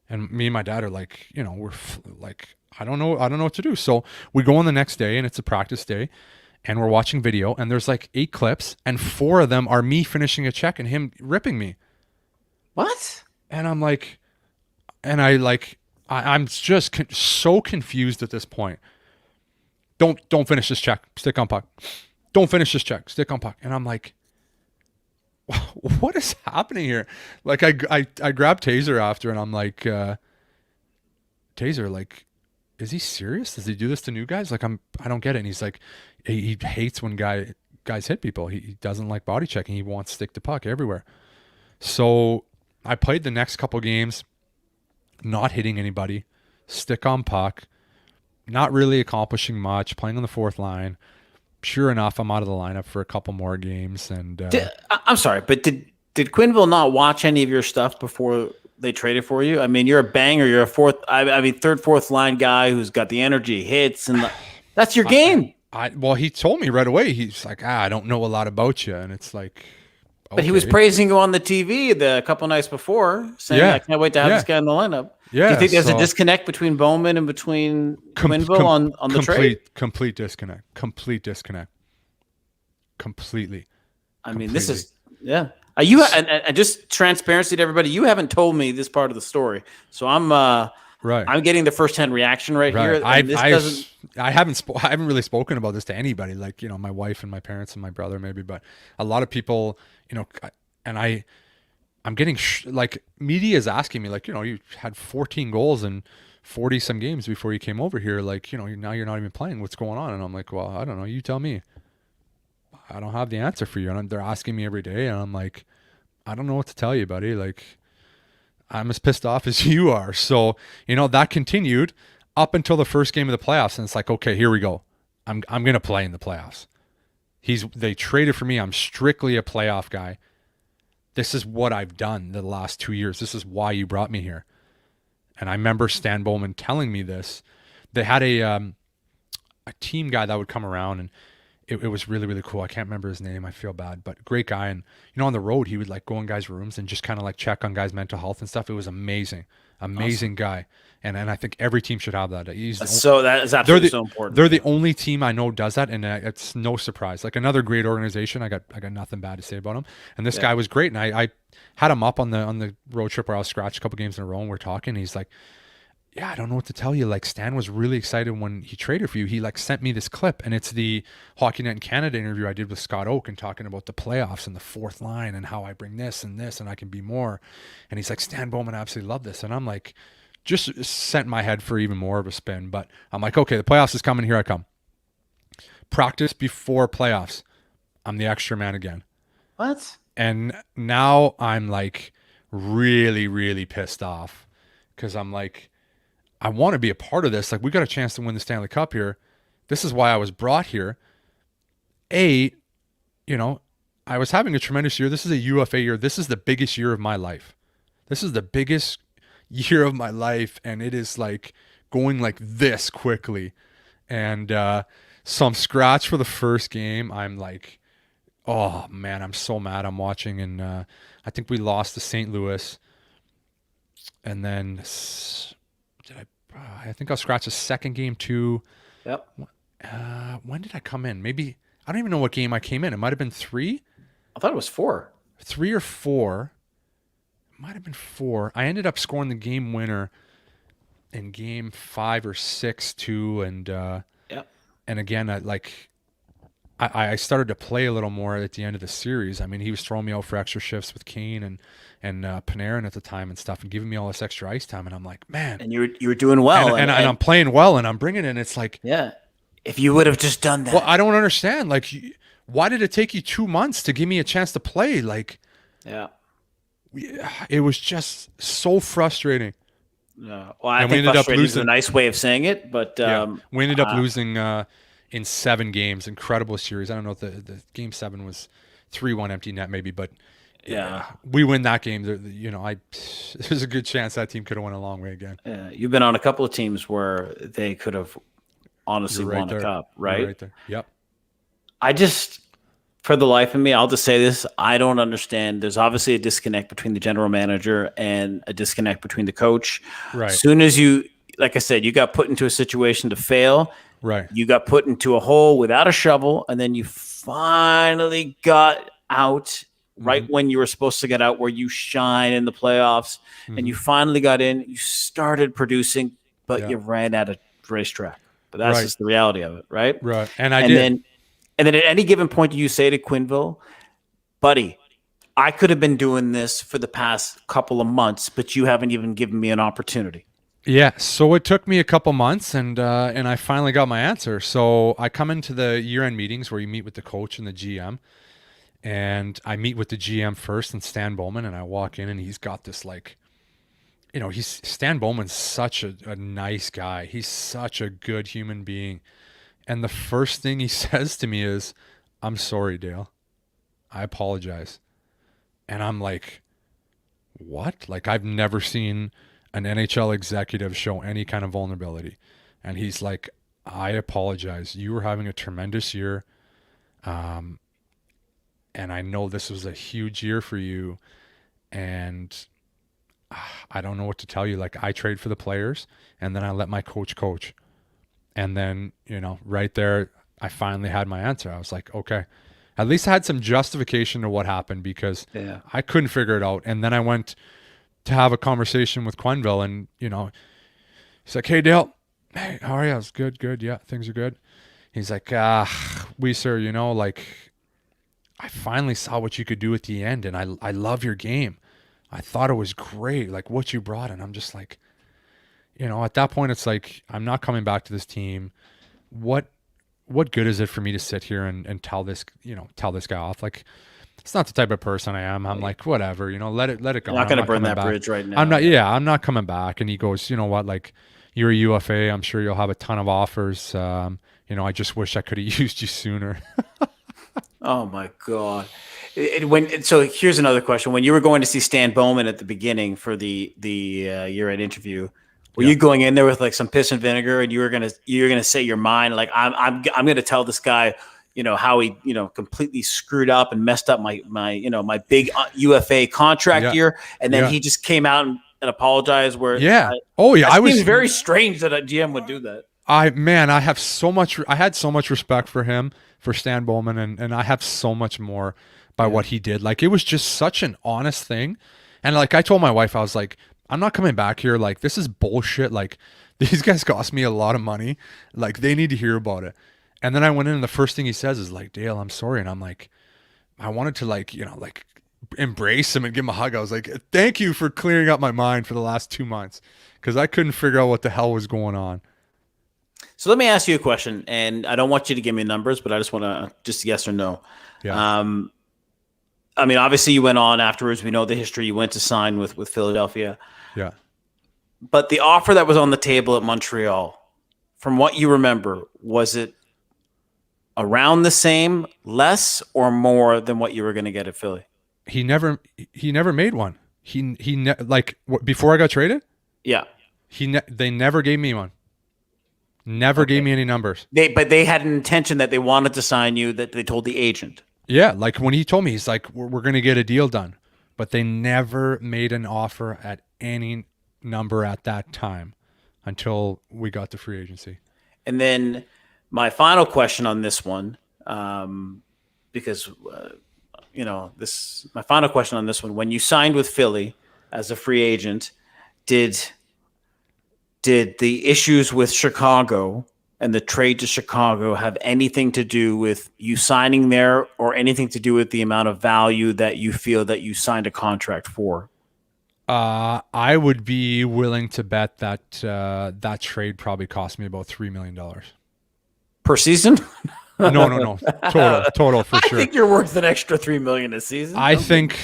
And me and my dad are like, we're like, I don't know what to do. So we go on the next day, and it's a practice day, and we're watching video, and there's like 8 clips, and 4 of them are me finishing a check and him ripping me. What? And I'm like, I'm just so confused at this point. Don't finish this check. Stick on puck. Don't finish this check. Stick on puck. And I'm like, what is happening here? Like I grabbed Taser after, and I'm like, Taser, like, is he serious? Does he do this to new guys? Like, I don't get it. And he's like, he hates when guys hit people. He doesn't like body checking. He wants stick to puck everywhere. So I played the next couple games, not hitting anybody, stick on puck, not really accomplishing much, playing on the fourth line. Sure enough, I'm out of the lineup for a couple more games. And I'm sorry, but did Quenneville not watch any of your stuff before they traded for you? I mean, you're a banger. You're a third, fourth line guy who's got the energy, hits, and that's your game. Well, he told me right away. He's like, I don't know a lot about you, and it's like, But he was Okay. praising you on the TV a couple nights before, saying, Yeah. "I can't wait to have Yeah. this guy in the lineup." Yeah. Do you think there's a so- disconnect between Bowman and between Quenneville on the trade? Complete disconnect. Complete disconnect. Completely. I mean, this is Are you and just transparency to everybody? You haven't told me this part of the story, so Right. I'm getting the firsthand reaction right here. I And this doesn't. haven't really spoken about this to anybody, like, my wife and my parents and my brother maybe, but a lot of people, and I'm getting like media is asking me, like, you had 14 goals in 40 some games before you came over here, like, now you're not even playing. What's going on? And I'm like, well, I don't know. You tell me. I don't have the answer for you. And they're asking me every day, and I'm like, I don't know what to tell you, buddy. Like, I'm as pissed off as you are. So, that continued up until the first game of the playoffs. And it's like, okay, here we go. I'm going to play in the playoffs. They traded for me. I'm strictly a playoff guy. This is what I've done the last 2 years. This is why you brought me here. And I remember Stan Bowman telling me this. They had a team guy that would come around, and it was really, really cool. I can't remember his name. I feel bad, but great guy. And, on the road, he would like go in guys' rooms and just kind of like check on guys' mental health and stuff. It was amazing. Amazing guy. And I think every team should have that. That is absolutely so important. They're the only team I know does that, and it's no surprise. Like, another great organization. I got nothing bad to say about him. And this guy was great. And I had him up on the road trip where I was scratched a couple games in a row, and we're talking. And he's like, yeah, I don't know what to tell you. Like, Stan was really excited when he traded for you. He like sent me this clip, and it's the Hockey Net in Canada interview I did with Scott Oak, and talking about the playoffs and the fourth line and how I bring this and I can be more. And he's like, Stan Bowman absolutely loved this. And I'm like, just sent my head for even more of a spin. But I'm like, okay, the playoffs is coming. Here I come. Practice before playoffs. I'm the extra man again. What? And now I'm like really, really pissed off, because I'm like, I want to be a part of this. Like, we got a chance to win the Stanley Cup here. This is why I was brought here. I was having a tremendous year. This is a UFA year. This is the biggest year of my life. This is the biggest year of my life, and it is like going like this quickly. And so I'm scratched for the first game. I'm like, oh man, I'm so mad. I'm watching, and I think we lost to St. Louis. And then I think I'll scratch the second game too. Yep. When did I come in? Maybe, I don't even know what game I came in. It might have been 3. I thought it was 4. 3 or 4. It might have been 4. I ended up scoring the game winner in game 5 or 6 too. And yep. And again, I started to play a little more at the end of the series. I mean, he was throwing me out for extra shifts with Kane and Panarin at the time and stuff, and giving me all this extra ice time. And I'm like, man. And you were doing well. And I'm playing well, and I'm bringing it. It's like, yeah. If you would have just done that. Well, I don't understand. Like, why did it take you 2 months to give me a chance to play? Like, yeah. It was just so frustrating. Yeah. Well, I think frustrating is a nice way of saying it, but we ended up losing in 7 games. Incredible series. I don't know if the game 7 was 3-1 empty net maybe, but yeah, we win that game. There's a good chance that team could have won a long way again. Yeah, you've been on a couple of teams where they could have honestly won a cup, right? You're right there. Yep. I just, for the life of me, I'll just say this. I don't understand. There's obviously a disconnect between the general manager and a disconnect between the coach. Right. As soon as you, like I said, you got put into a situation to fail. Right. You got put into a hole without a shovel, and then you finally got out right when you were supposed to get out, where you shine in the playoffs, and you finally got in. You started producing, but you ran out of racetrack. But that's just the reality of it, right? Right. And then at any given point, you say to Quenneville, buddy, I could have been doing this for the past couple of months, but you haven't even given me an opportunity. Yeah, so it took me a couple months, and I finally got my answer. So I come into the year-end meetings where you meet with the coach and the GM, and I meet with the GM first, and Stan Bowman, and I walk in, and he's got this Stan Bowman's such a nice guy. He's such a good human being. And the first thing he says to me is, "I'm sorry, Dale. I apologize." And I'm like, what? Like, I've never seen an NHL executive show any kind of vulnerability. And he's like, "I apologize. You were having a tremendous year. And and I know this was a huge year for you, and I don't know what to tell you. Like, I trade for the players, and then I let my coach. And then, right there, I finally had my answer. I was like, okay, at least I had some justification to what happened, because I couldn't figure it out. And then I went to have a conversation with Quenneville, and, he's like, hey, Dale, hey, how are you? I was good. Yeah, things are good. He's like, Weise, like, I finally saw what you could do at the end, and I love your game. I thought it was great, like what you brought. And I'm just like, at that point, it's like, I'm not coming back to this team. What good is it for me to sit here and tell this guy off? Like, it's not the type of person I am. I'm like, whatever, let it go. You're not going to burn that bridge right now. I'm not coming back. And he goes, you know what? Like, you're a UFA. I'm sure you'll have a ton of offers. I just wish I could have used you sooner. Oh my God. So here's another question. When you were going to see Stan Bowman at the beginning for the year-end interview, were you going in there with like some piss and vinegar, and you're gonna say your mind, like, I'm gonna tell this guy, how he completely screwed up and messed up my big UFA contract year, and then he just came out and apologized. I was very strange that a GM would do that. I had so much respect for him, for Stan Bowman, and I have so much more by what he did. Like, it was just such an honest thing. And like, I told my wife, I was like, I'm not coming back here. Like, this is bullshit. Like, these guys cost me a lot of money. Like, they need to hear about it. And then I went in, and the first thing he says is like, Dale, I'm sorry. And I'm like, I wanted to like embrace him and give him a hug. I was like, thank you for clearing up my mind for the last 2 months, because I couldn't figure out what the hell was going on. So let me ask you a question, and I don't want you to give me numbers, but I just want to just yes or no. Yeah. I mean, obviously you went on afterwards. We know the history. You went to sign with Philadelphia. Yeah. But the offer that was on the table at Montreal, from what you remember, was it around the same, less, or more than what you were going to get at Philly? He never made one. Before I got traded? Yeah. They never gave me one. Never gave me any numbers. But they had an intention that they wanted to sign you, that they told the agent. Yeah, like when he told me, he's like, we're going to get a deal done. But they never made an offer at any number at that time until we got to free agency. And then my final question on this one, because, my final question on this one, when you signed with Philly as a free agent, did the issues with Chicago and the trade to Chicago have anything to do with you signing there, or anything to do with the amount of value that you feel that you signed a contract for? I would be willing to bet that that trade probably cost me about $3 million per season. No, total for sure. I think you're worth an extra $3 million a season. I think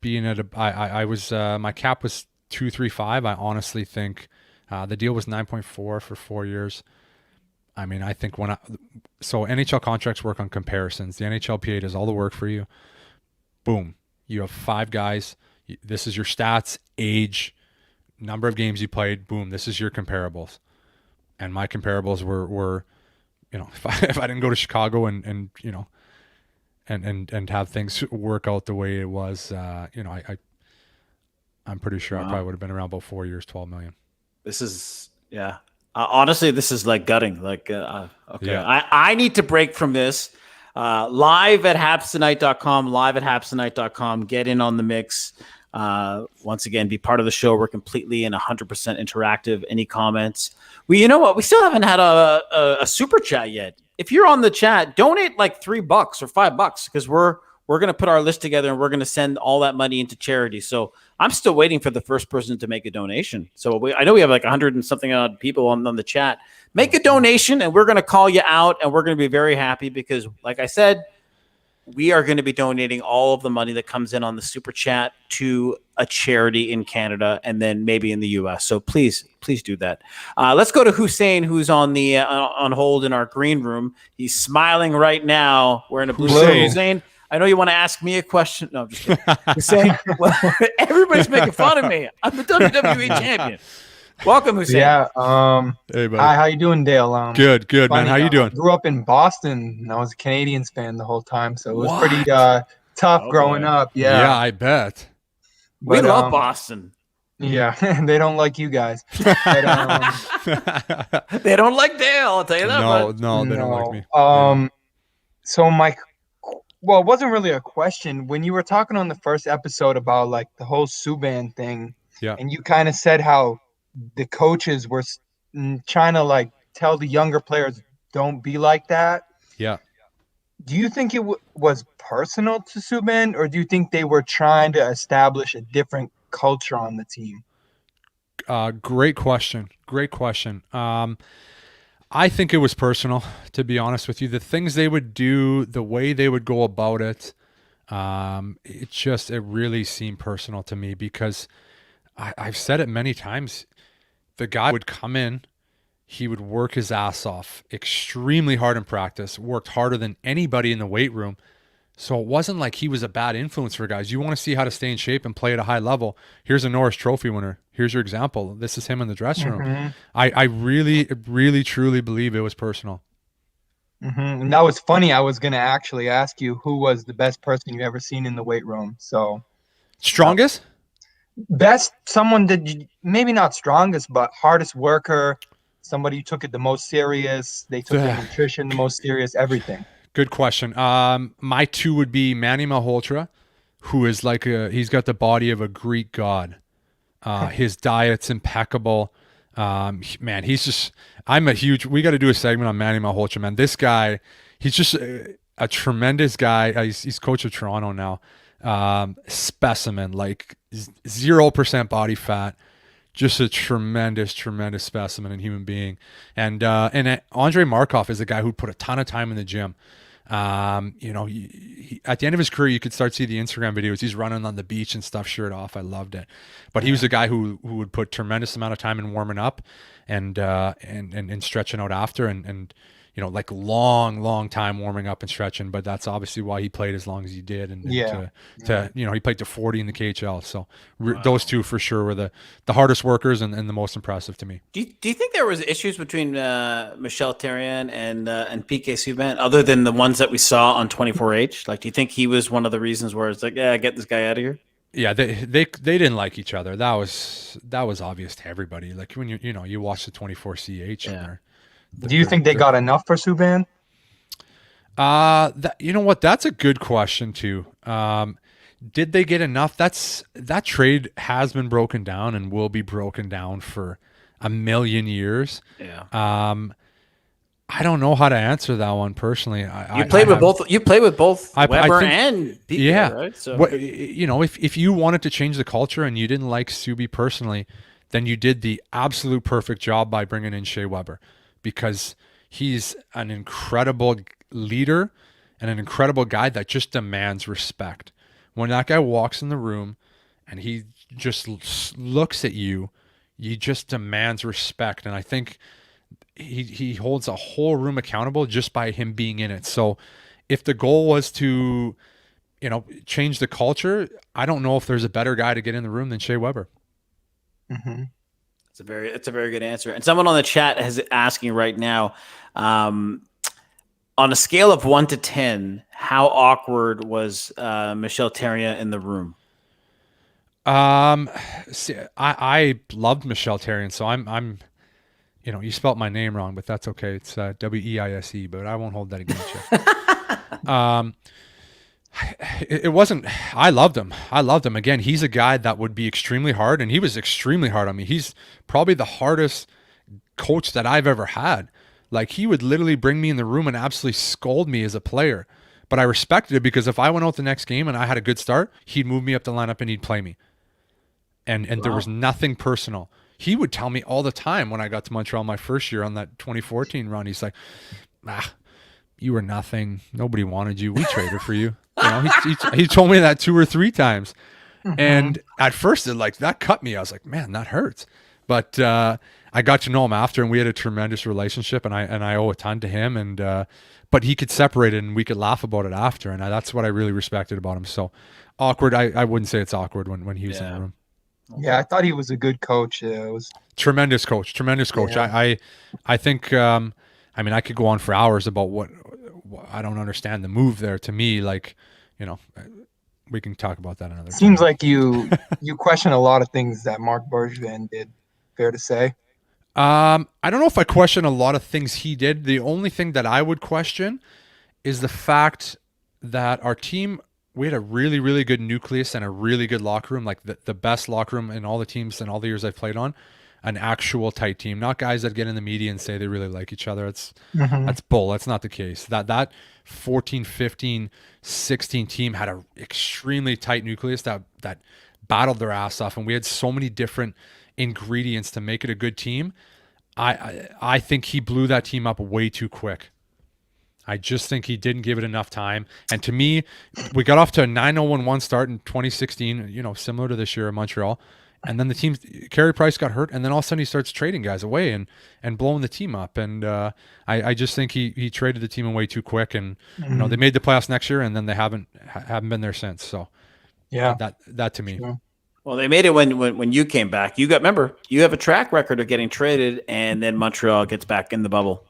being at I was my cap was 235. I honestly think the deal was 9.4 for 4 years. I mean, I think so NHL contracts work on comparisons. The NHLPA does all the work for you. Boom. You have 5 guys. This is your stats, age, number of games you played. Boom. This is your comparables. And my comparables were if I didn't go to Chicago and have things work out the way it was, I'm pretty sure I probably would have been around about 4 years, 12 million. This is, honestly, this is like gutting. Like, okay. Yeah. I need to break from this. Live at habstonight.com, get in on the mix. Once again, be part of the show. We're completely and 100% interactive. Any comments? You know what? We still haven't had a super chat yet. If you're on the chat, donate like $3 or $5, because we're going to put our list together and we're going to send all that money into charity. So I'm still waiting for the first person to make a donation. So I know we have like 100 and something odd people on the chat. Make a donation and we're going to call you out, and we're going to be very happy because, like I said, we are going to be donating all of the money that comes in on the super chat to a charity in Canada and then maybe in the US. So please do that. Let's go to Hussein, who's on hold in our green room. He's smiling right now wearing a blue shirt. Hussein, I know you want to ask me a question. No, I'm just kidding. Hussein, everybody's making fun of me. I'm the WWE champion. Welcome, Hussein. Yeah. Hey, buddy. Hi, how you doing, Dale? Good, man. Funny, How you doing? I grew up in Boston. And I was a Canadians fan the whole time, so it was pretty What? tough Oh, growing boy. up. Yeah, Yeah. I bet. We But, love Boston. Yeah, they don't like you guys. But, They don't like Dale, I'll tell you that much. No, they don't like me. So well, it wasn't really a question. When you were talking on the first episode about like the whole Subban thing, Yeah. and you kind of said how the coaches were trying to like tell the younger players don't be like that. Yeah. Do you think it was personal to Subban, or do you think they were trying to establish a different culture on the team? Great question. I think it was personal, to be honest with you. The things they would do, the way they would go about it, it really seemed personal to me because I've said it many times. The guy would come in, he would work his ass off, extremely hard in practice, worked harder than anybody in the weight room. So it wasn't like he was a bad influence for guys. You want to see how to stay in shape and play at a high level. Here's a Norris Trophy winner. Here's your example. This is him in the dressing room. I really, really, truly believe it was personal. And that was funny. I was going to actually ask you who was the best person you've ever seen in the weight room. So Strongest? Best, someone that maybe not strongest, but hardest worker, somebody who took it the most serious. They took their nutrition the most serious, everything. Good question. My two would be Manny Malhotra, who is like he's got the body of a Greek god. His diet's impeccable. Man, we got to do a segment on Manny Malhotra, man. This guy, he's just a tremendous guy. He's coach of Toronto now. Specimen, like 0% body fat. Just a tremendous specimen and human being. And Andrei Markov is a guy who put a ton of time in the gym. He, at the end of his career, you could start to see the Instagram videos. He's running on the beach and stuff, shirt off. I loved it. But he was a guy who would put tremendous amount of time in warming up and stretching out after and like long time warming up and stretching. But that's obviously why he played as long as he did. And he played to 40 in the KHL. So those two for sure were the hardest workers and the most impressive to me. Do you think there was issues between Michel Therrien and PK Subban other than the ones that we saw on 24H? Like, do you think he was one of the reasons where it's like, yeah, get this guy out of here? Yeah, they didn't like each other. That was obvious to everybody. Like when you watch the 24CH and they're. Do you think they got enough for Subban? You know what? That's a good question too. Did they get enough? That trade has been broken down and will be broken down for a million years. Yeah. I don't know how to answer that one personally. You played with both Weber and PK, yeah. right? So if you wanted to change the culture and you didn't like Subi personally, then you did the absolute perfect job by bringing in Shea Weber. Because he's an incredible leader and an incredible guy that just demands respect. When that guy walks in the room and he just looks at you, he just demands respect. And I think he holds a whole room accountable just by him being in it. So if the goal was to, change the culture, I don't know if there's a better guy to get in the room than Shea Weber. Mm-hmm. It's a very good answer. And someone on the chat is asking right now, on a scale of 1 to 10, how awkward was Michel Therrien in the room? I loved Michel Therrien, so I'm you spelt my name wrong, but that's okay. It's Weise, but I won't hold that against you. It wasn't. I loved him. Again, he's a guy that would be extremely hard, and he was extremely hard on me. He's probably the hardest coach that I've ever had. Like, he would literally bring me in the room and absolutely scold me as a player. But I respected it because if I went out the next game and I had a good start, he'd move me up the lineup and he'd play me. And There was nothing personal. He would tell me all the time when I got to Montreal my first year on that 2014 run. He's like, you were nothing. Nobody wanted you. We traded for you. He told me that 2 or 3 times. Mm-hmm. And at first that cut me. I was like, man, that hurts. But I got to know him after, and we had a tremendous relationship, and I owe a ton to him. And but he could separate it, and we could laugh about it after, and that's what I really respected about him. So awkward. I wouldn't say it's awkward when he was in the room. Yeah, I thought he was a good coach. It was Tremendous coach. Yeah. I think. I mean, I could go on for hours about what I don't understand the move there. To me, like, you know, we can talk about that another seems time. like you question a lot of things that Mark Bergevin did. Fair to say. I don't know if I question a lot of things he did. The only thing that I would question is the fact that our team, we had a really, really good nucleus and a really good locker room, like the best locker room in all the teams and all the years I've played on. An actual tight team, not guys that get in the media and say they really like each other. Mhm. That's bull. That's not the case. That 14, 15, 16 team had a extremely tight nucleus that battled their ass off, and we had so many different ingredients to make it a good team. I think he blew that team up way too quick. I just think he didn't give it enough time. And to me, we got off to a 9-0-1 start in 2016, similar to this year in Montreal. And then the team, Carey Price got hurt, and then all of a sudden he starts trading guys away and blowing the team up. And I just think he traded the team away too quick. And they made the playoffs next year, and then they haven't been there since. So Yeah. that to me. Sure. Well, they made it when you came back. Remember, you have a track record of getting traded, and then Montreal gets back in the bubble.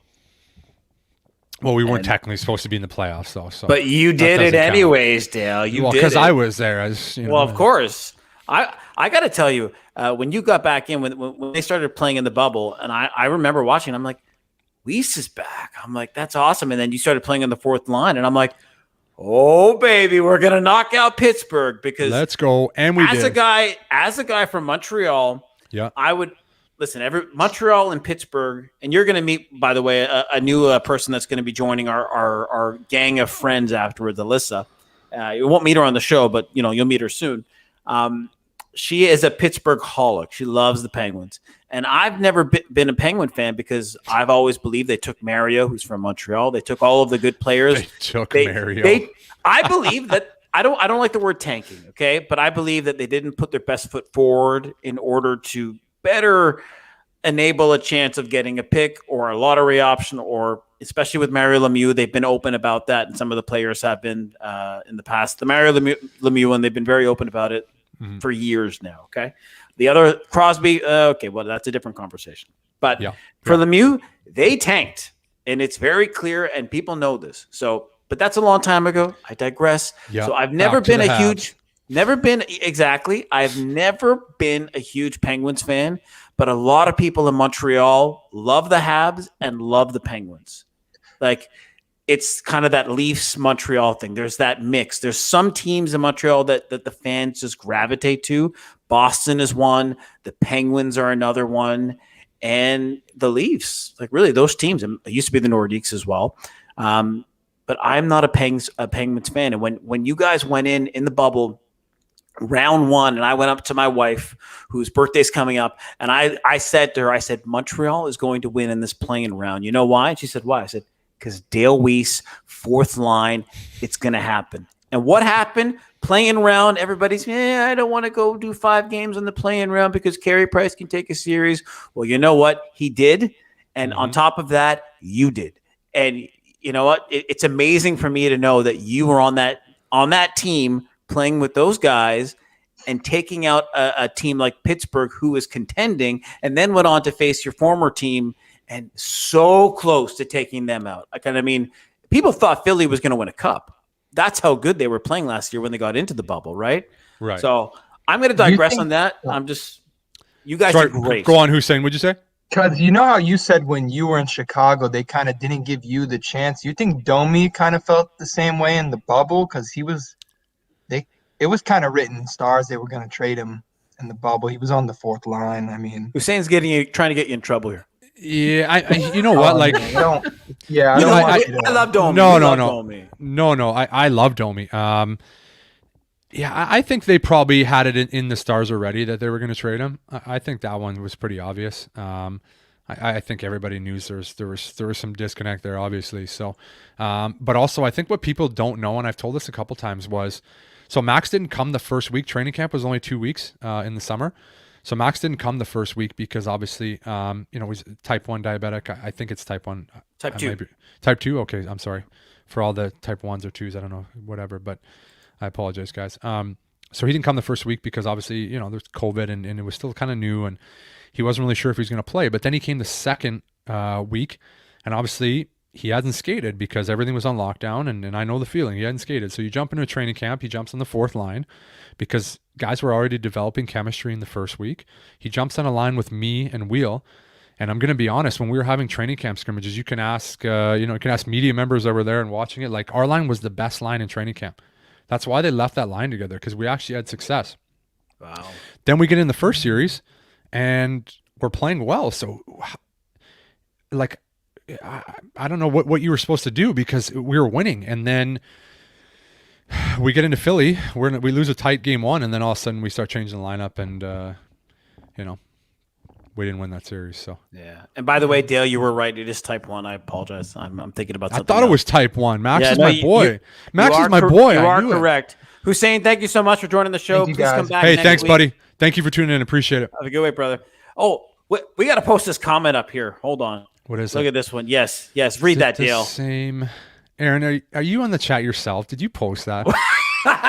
Well, we weren't technically supposed to be in the playoffs, though. So, but you did it anyways, Dale. You did because it. I was there. Well, of course. I got to tell you, when you got back in, when they started playing in the bubble, and I remember watching, I'm like, Weise is back. I'm like, that's awesome. And then you started playing on the fourth line, and I'm like, oh baby, we're gonna knock out Pittsburgh because let's go. And we did. As a guy from Montreal, yeah, I would listen. Montreal and Pittsburgh, and you're gonna meet, by the way, a new person that's gonna be joining our gang of friends afterwards, Alyssa. You won't meet her on the show, but you'll meet her soon. She is a Pittsburgh holic. She loves the Penguins. And I've never been a Penguin fan because I've always believed they took Mario, who's from Montreal. They took all of the good players. They took Mario. I believe that I don't like the word tanking, okay? But I believe that they didn't put their best foot forward in order to better enable a chance of getting a pick or a lottery option, or especially with Mario Lemieux, they've been open about that, and some of the players have been in the past. The Mario Lemieux, and they've been very open about it for years now, okay? The other, Crosby, okay, well, that's a different conversation. But for Lemieux, they tanked, and it's very clear, and people know this. So, but that's a long time ago. I digress. Yep. So I've never been a huge Penguins fan, but a lot of people in Montreal love the Habs and love the Penguins. Like, it's kind of that Leafs Montreal thing. There's that mix. There's some teams in Montreal that the fans just gravitate to. Boston is one. The Penguins are another one. And the Leafs, like really those teams. It used to be the Nordiques as well. But I'm not a Penguins fan. And when you guys went in the bubble, round one, and I went up to my wife, whose birthday's coming up, and I said to her, Montreal is going to win in this play-in round. You know why? And she said, why? I said, because Dale Weise, fourth line, it's going to happen. And what happened? Play-in round, everybody's, I don't want to go do 5 games on the play-in round because Carey Price can take a series. Well, you know what? He did. And on top of that, you did. And you know what? It's amazing for me to know that you were on that team playing with those guys and taking out a team like Pittsburgh, who was contending, and then went on to face your former team and so close to taking them out. People thought Philly was going to win a cup. That's how good they were playing last year when they got into the bubble, right? Right. So I'm going to digress on that. You guys are great. Go on, Hussein. What'd you say? Because you know how you said when you were in Chicago, they kind of didn't give you the chance. You think Domi kind of felt the same way in the bubble? Because it was kind of written in stars they were going to trade him in the bubble. He was on the fourth line. Hussein's trying to get you in trouble here. Yeah, I you know what? Like, I love Domi. No. I love Domi. Yeah, I think they probably had it in the stars already that they were going to trade him. I think that one was pretty obvious. I think everybody knew there was some disconnect there, obviously. So, but also I think what people don't know, and I've told this a couple times, was so Max didn't come the first week. Training camp was only 2 weeks in the summer. So Max didn't come the first week because obviously, he's type 1 diabetic. I think it's type 1. Type 2. Type 2? Okay, I'm sorry. For all the type 1s or 2s, I don't know, whatever. But I apologize, guys. So he didn't come the first week because obviously, you know, there's COVID and it was still kind of new and he wasn't really sure if he was going to play. But then he came the second week and obviously he hadn't skated because everything was on lockdown. And I know the feeling. He hadn't skated. So you jump into a training camp. He jumps on the fourth line because guys were already developing chemistry in the first week. He jumps on a line with me and Wheel. And I'm going to be honest, when we were having training camp scrimmages, you can ask, you can ask media members that were there and watching it. Like our line was the best line in training camp. That's why they left that line together, because we actually had success. Wow. Then we get in the first series and we're playing well. So like, I don't know what you were supposed to do because we were winning. And then we get into Philly, we lose a tight game one. And then all of a sudden we start changing the lineup and, we didn't win that series. So yeah. And by the way, Dale, you were right. It is type 1. I apologize. I'm thinking about something. I thought else. it was type 1. Max is my boy. Max is my You boy. are I knew correct. Hussein, thank you so much for joining the show. Thank you, Please come guys. back. Hey, next thanks, week. buddy. Thank you for tuning in. Appreciate it. Have a good way, brother. Oh, we got to post this comment up here. Hold on. What is Look it? at this one. Yes. Read that, the Dale. Same. Aaron, are you on the chat yourself? Did you post that?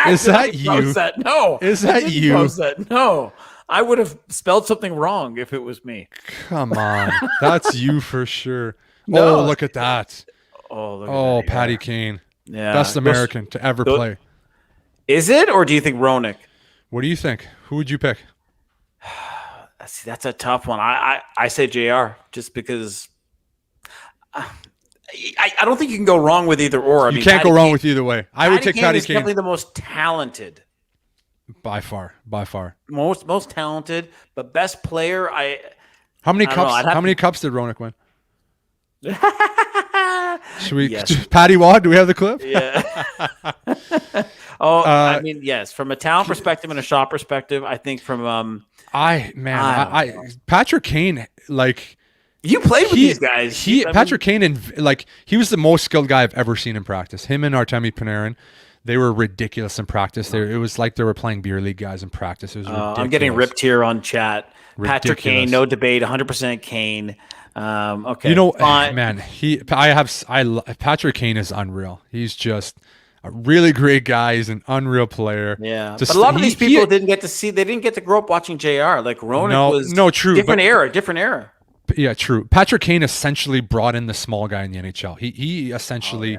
Is that you? That? No. Is I that didn't you? Post that. No. I would have spelled something wrong if it was me. Come on. That's you for sure. No. Oh, look at that. Oh, look at Oh, that. Patty Kane. Yeah. Best American to ever play. Is it, or do you think Roenick? What do you think? Who would you pick? That's a tough one. I say JR just because I don't think you can go wrong with either or. You can't go wrong with either way. I would take Patty is Kane definitely the most talented. by far. Most talented, but best player. How many I don't cups? know, How many cups did Roenick win? Should we? Yes. Patty Wad? Do we have the clip? Yeah. I mean, yes. From a talent perspective and a shot perspective, I think from Patrick Kane, like you played with these guys. Patrick Kane and like he was the most skilled guy I've ever seen in practice. Him and Artemi Panarin, they were ridiculous in practice. It was like they were playing beer league guys in practice. It was ridiculous. I'm getting ripped here on chat. Ridiculous. Patrick Kane, no debate, 100% Kane. Okay, you know, fine. man, Patrick Kane is unreal. He's just a really great guy. He's an unreal player. Yeah, but a lot of these people didn't get to see. They didn't get to grow up watching JR. Like Roenick was true, different era. Yeah, true. Patrick Kane essentially brought in the small guy in the NHL. He essentially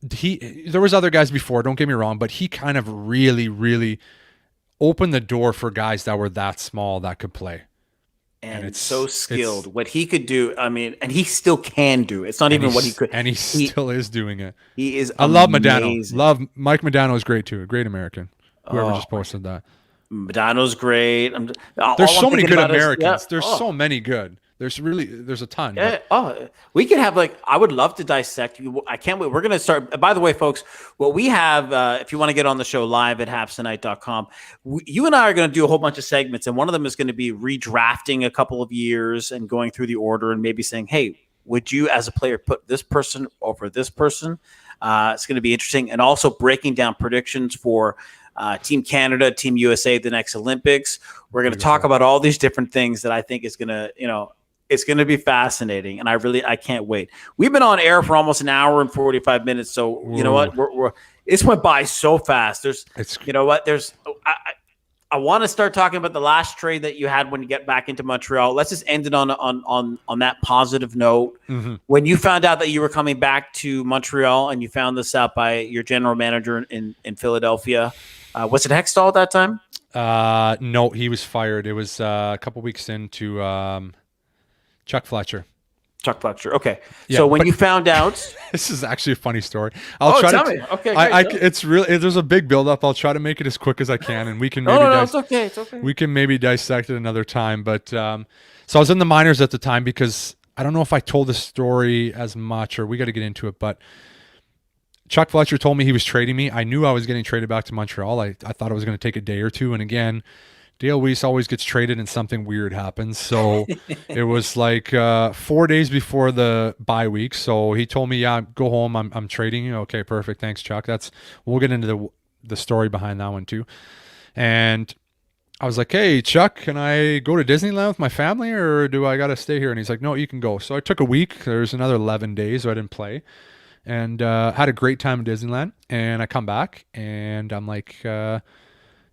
there was other guys before. Don't get me wrong, but he kind of really opened the door for guys that were that small that could play. And it's so skilled. What he could do, I mean, and he still can do. It's not even what he could. And he still is doing it. He is I love amazing. Modano. Mike Modano is great too. A great American. Whoever just posted that. Modano's great. There's so many good Americans. There's so many good. There's a ton. Yeah. We could have I would love to dissect you. I can't wait. We're going to start. By the way, folks, what we have, if you want to get on the show live at habstonight.com, you and I are going to do a whole bunch of segments. And one of them is going to be redrafting a couple of years and going through the order and maybe saying, hey, would you as a player put this person over this person? It's going to be interesting. And also breaking down predictions for Team Canada, Team USA, the next Olympics. We're going to talk about all these different things that I think is going to, it's going to be fascinating, and I can't wait. We've been on air for almost an hour and 45 minutes, so you know what? This went by so fast. I want to start talking about the last trade that you had when you get back into Montreal. Let's just end it on that positive note. Mm-hmm. When you found out that you were coming back to Montreal, and you found this out by your general manager in Philadelphia, was it Hextall at that time? No, he was fired. It was a couple weeks into Chuck Fletcher. Okay. Yeah, so when you found out, this is actually a funny story. Tell me. Okay. It's really there's a big buildup. I'll try to make it as quick as I can, and we can maybe it's okay. We can maybe dissect it another time. But so I was in the minors at the time because I don't know if I told the story as much, or we got to get into it. But Chuck Fletcher told me he was trading me. I knew I was getting traded back to Montreal. I thought it was going to take a day or two, and again, Dale Weise always gets traded and something weird happens. So it was 4 days before the bye week. So he told me, yeah, go home. I'm trading you. Okay, perfect. Thanks, Chuck. We'll get into the story behind that one too. And I was like, hey, Chuck, can I go to Disneyland with my family, or do I got to stay here? And he's like, no, you can go. So I took a week. There's another 11 days, so I didn't play. And had a great time in Disneyland. And I come back and I'm like,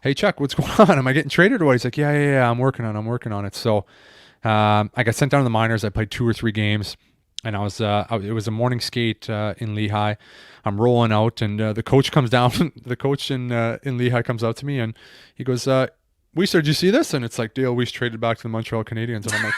hey, Chuck, what's going on? Am I getting traded or what? He's like, yeah, I'm working on it. So I got sent down to the minors. I played 2 or 3 games, and it was a morning skate in Lehigh. I'm rolling out, and the coach comes down. The coach in Lehigh comes out to me, and he goes, Weise, did you see this? And it's like, Dale Weise traded back to the Montreal Canadiens. And I'm like,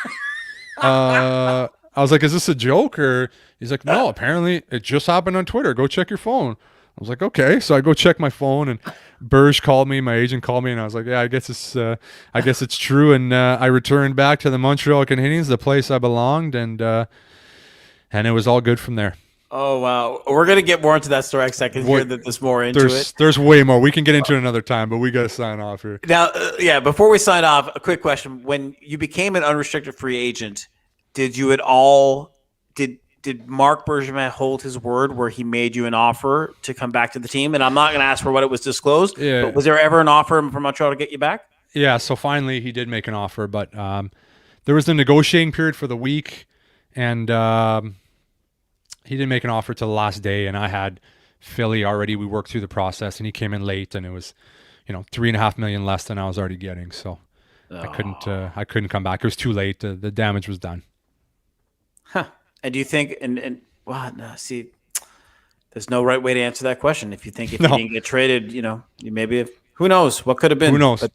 I was like, is this a joke? Or he's like, no, apparently it just happened on Twitter. Go check your phone. I was like, okay. So I go check my phone, and Berge called me, my agent called me, and I was like, yeah, I guess it's true. And I returned back to the Montreal Canadiens, the place I belonged, and it was all good from there. Oh, wow. We're going to get more into that story next second here. That there's more into it. There's way more. We can get into it another time, but we got to sign off here. Now, before we sign off, a quick question. When you became an unrestricted free agent, did you at all – did Marc Bergevin hold his word where he made you an offer to come back to the team? And I'm not going to ask for what it was disclosed, but was there ever an offer from Montreal to get you back? Yeah, so finally he did make an offer, but there was the negotiating period for the week, and he didn't make an offer till the last day, and I had Philly already. We worked through the process, and he came in late, and it was, $3.5 million less than I was already getting. So I couldn't come back. It was too late. The damage was done. Huh. And do you think, see, there's no right way to answer that question. If you think you didn't get traded, you maybe, who knows what could have been. Who knows? But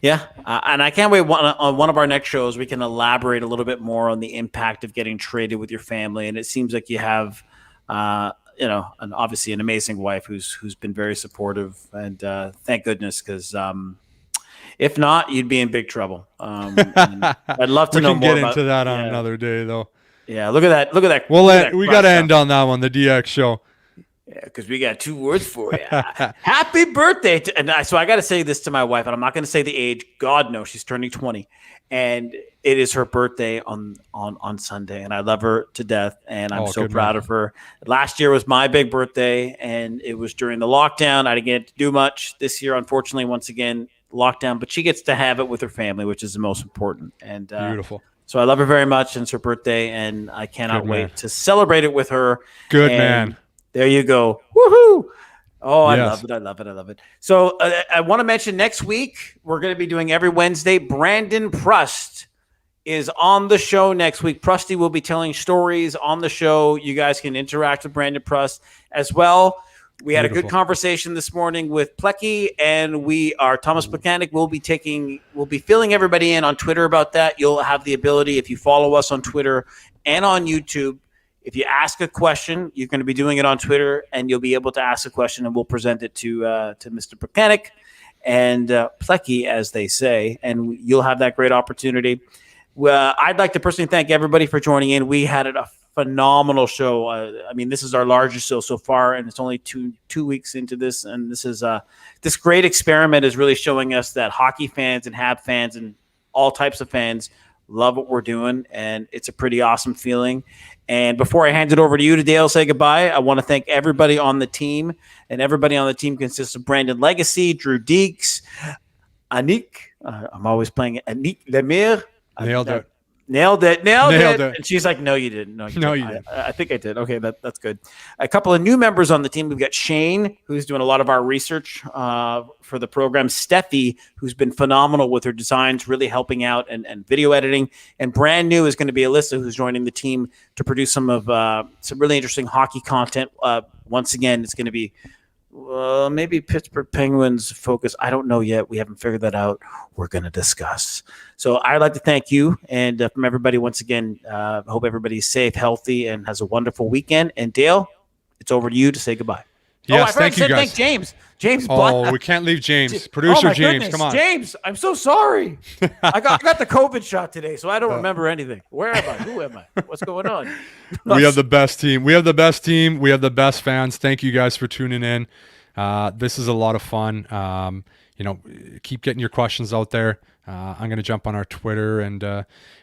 and I can't wait on one of our next shows, we can elaborate a little bit more on the impact of getting traded with your family. And it seems like you have, obviously an amazing wife who's been very supportive, and thank goodness, because if not, you'd be in big trouble. I'd love to know more. We can get into that on another day, though. Yeah, look at that. We got to end on that one, the DX show. Yeah, because we got 2 words for you. Happy birthday. So I got to say this to my wife, and I'm not going to say the age. God knows she's turning 20. And it is her birthday on Sunday, and I love her to death, and I'm so proud of her. Last year was my big birthday, and it was during the lockdown. I didn't get to do much. This year, unfortunately, once again, lockdown. But she gets to have it with her family, which is the most important. And beautiful. So I love her very much, and it's her birthday, and I cannot wait to celebrate it with her. Good man. There you go. Woohoo! Oh, I love it. So I want to mention next week, we're going to be doing every Wednesday. Brandon Prust is on the show next week. Prusty will be telling stories on the show. You guys can interact with Brandon Prust as well. We had a good conversation this morning with Plecky, and Thomas Plekanec will be filling everybody in on Twitter about that. You'll have the ability, if you follow us on Twitter and on YouTube, if you ask a question, you're going to be doing it on Twitter, and you'll be able to ask a question, and we'll present it to Mr. Plekanec and Plecky, as they say, and you'll have that great opportunity. I'd like to personally thank everybody for joining in. We had a phenomenal show. This is our largest show so far, and it's only two weeks into this, and this great experiment is really showing us that hockey fans and Hab fans and all types of fans love what we're doing, and it's a pretty awesome feeling. And before I hand it over to you to Dale, say goodbye, I want to thank everybody on the team, and everybody on the team consists of Brandon Legacy, Drew Deeks, Anik, I'm always playing it, Anik Lemire. Nailed it. And she's like, no, you didn't. No, you didn't. I think I did. Okay, that's good. A couple of new members on the team. We've got Shane, who's doing a lot of our research for the program. Steffi, who's been phenomenal with her designs, really helping out and video editing. And brand new is going to be Alyssa, who's joining the team to produce some really interesting hockey content. Once again, it's going to be maybe Pittsburgh Penguins focus. I don't know yet. We haven't figured that out. We're going to discuss. So I'd like to thank you, and from everybody once again, hope everybody's safe, healthy, and has a wonderful weekend. And Dale, it's over to you to say goodbye. Yes, thank you, guys. Thank James Black. We can't leave James. Producer James, come on. James, I'm so sorry. I got the COVID shot today, so I don't remember anything. Where am I? Who am I? What's going on? We have the best team. We have the best fans. Thank you guys for tuning in. This is a lot of fun. Keep getting your questions out there. I'm going to jump on our Twitter and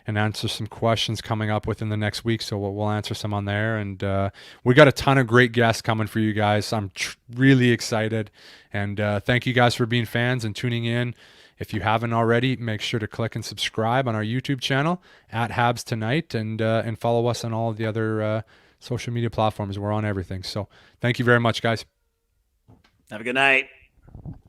answer some questions coming up within the next week. So we'll answer some on there. And we got a ton of great guests coming for you guys. I'm really excited. And thank you guys for being fans and tuning in. If you haven't already, make sure to click and subscribe on our YouTube channel at Habs Tonight, and follow us on all of the other social media platforms. We're on everything. So thank you very much, guys. Have a good night.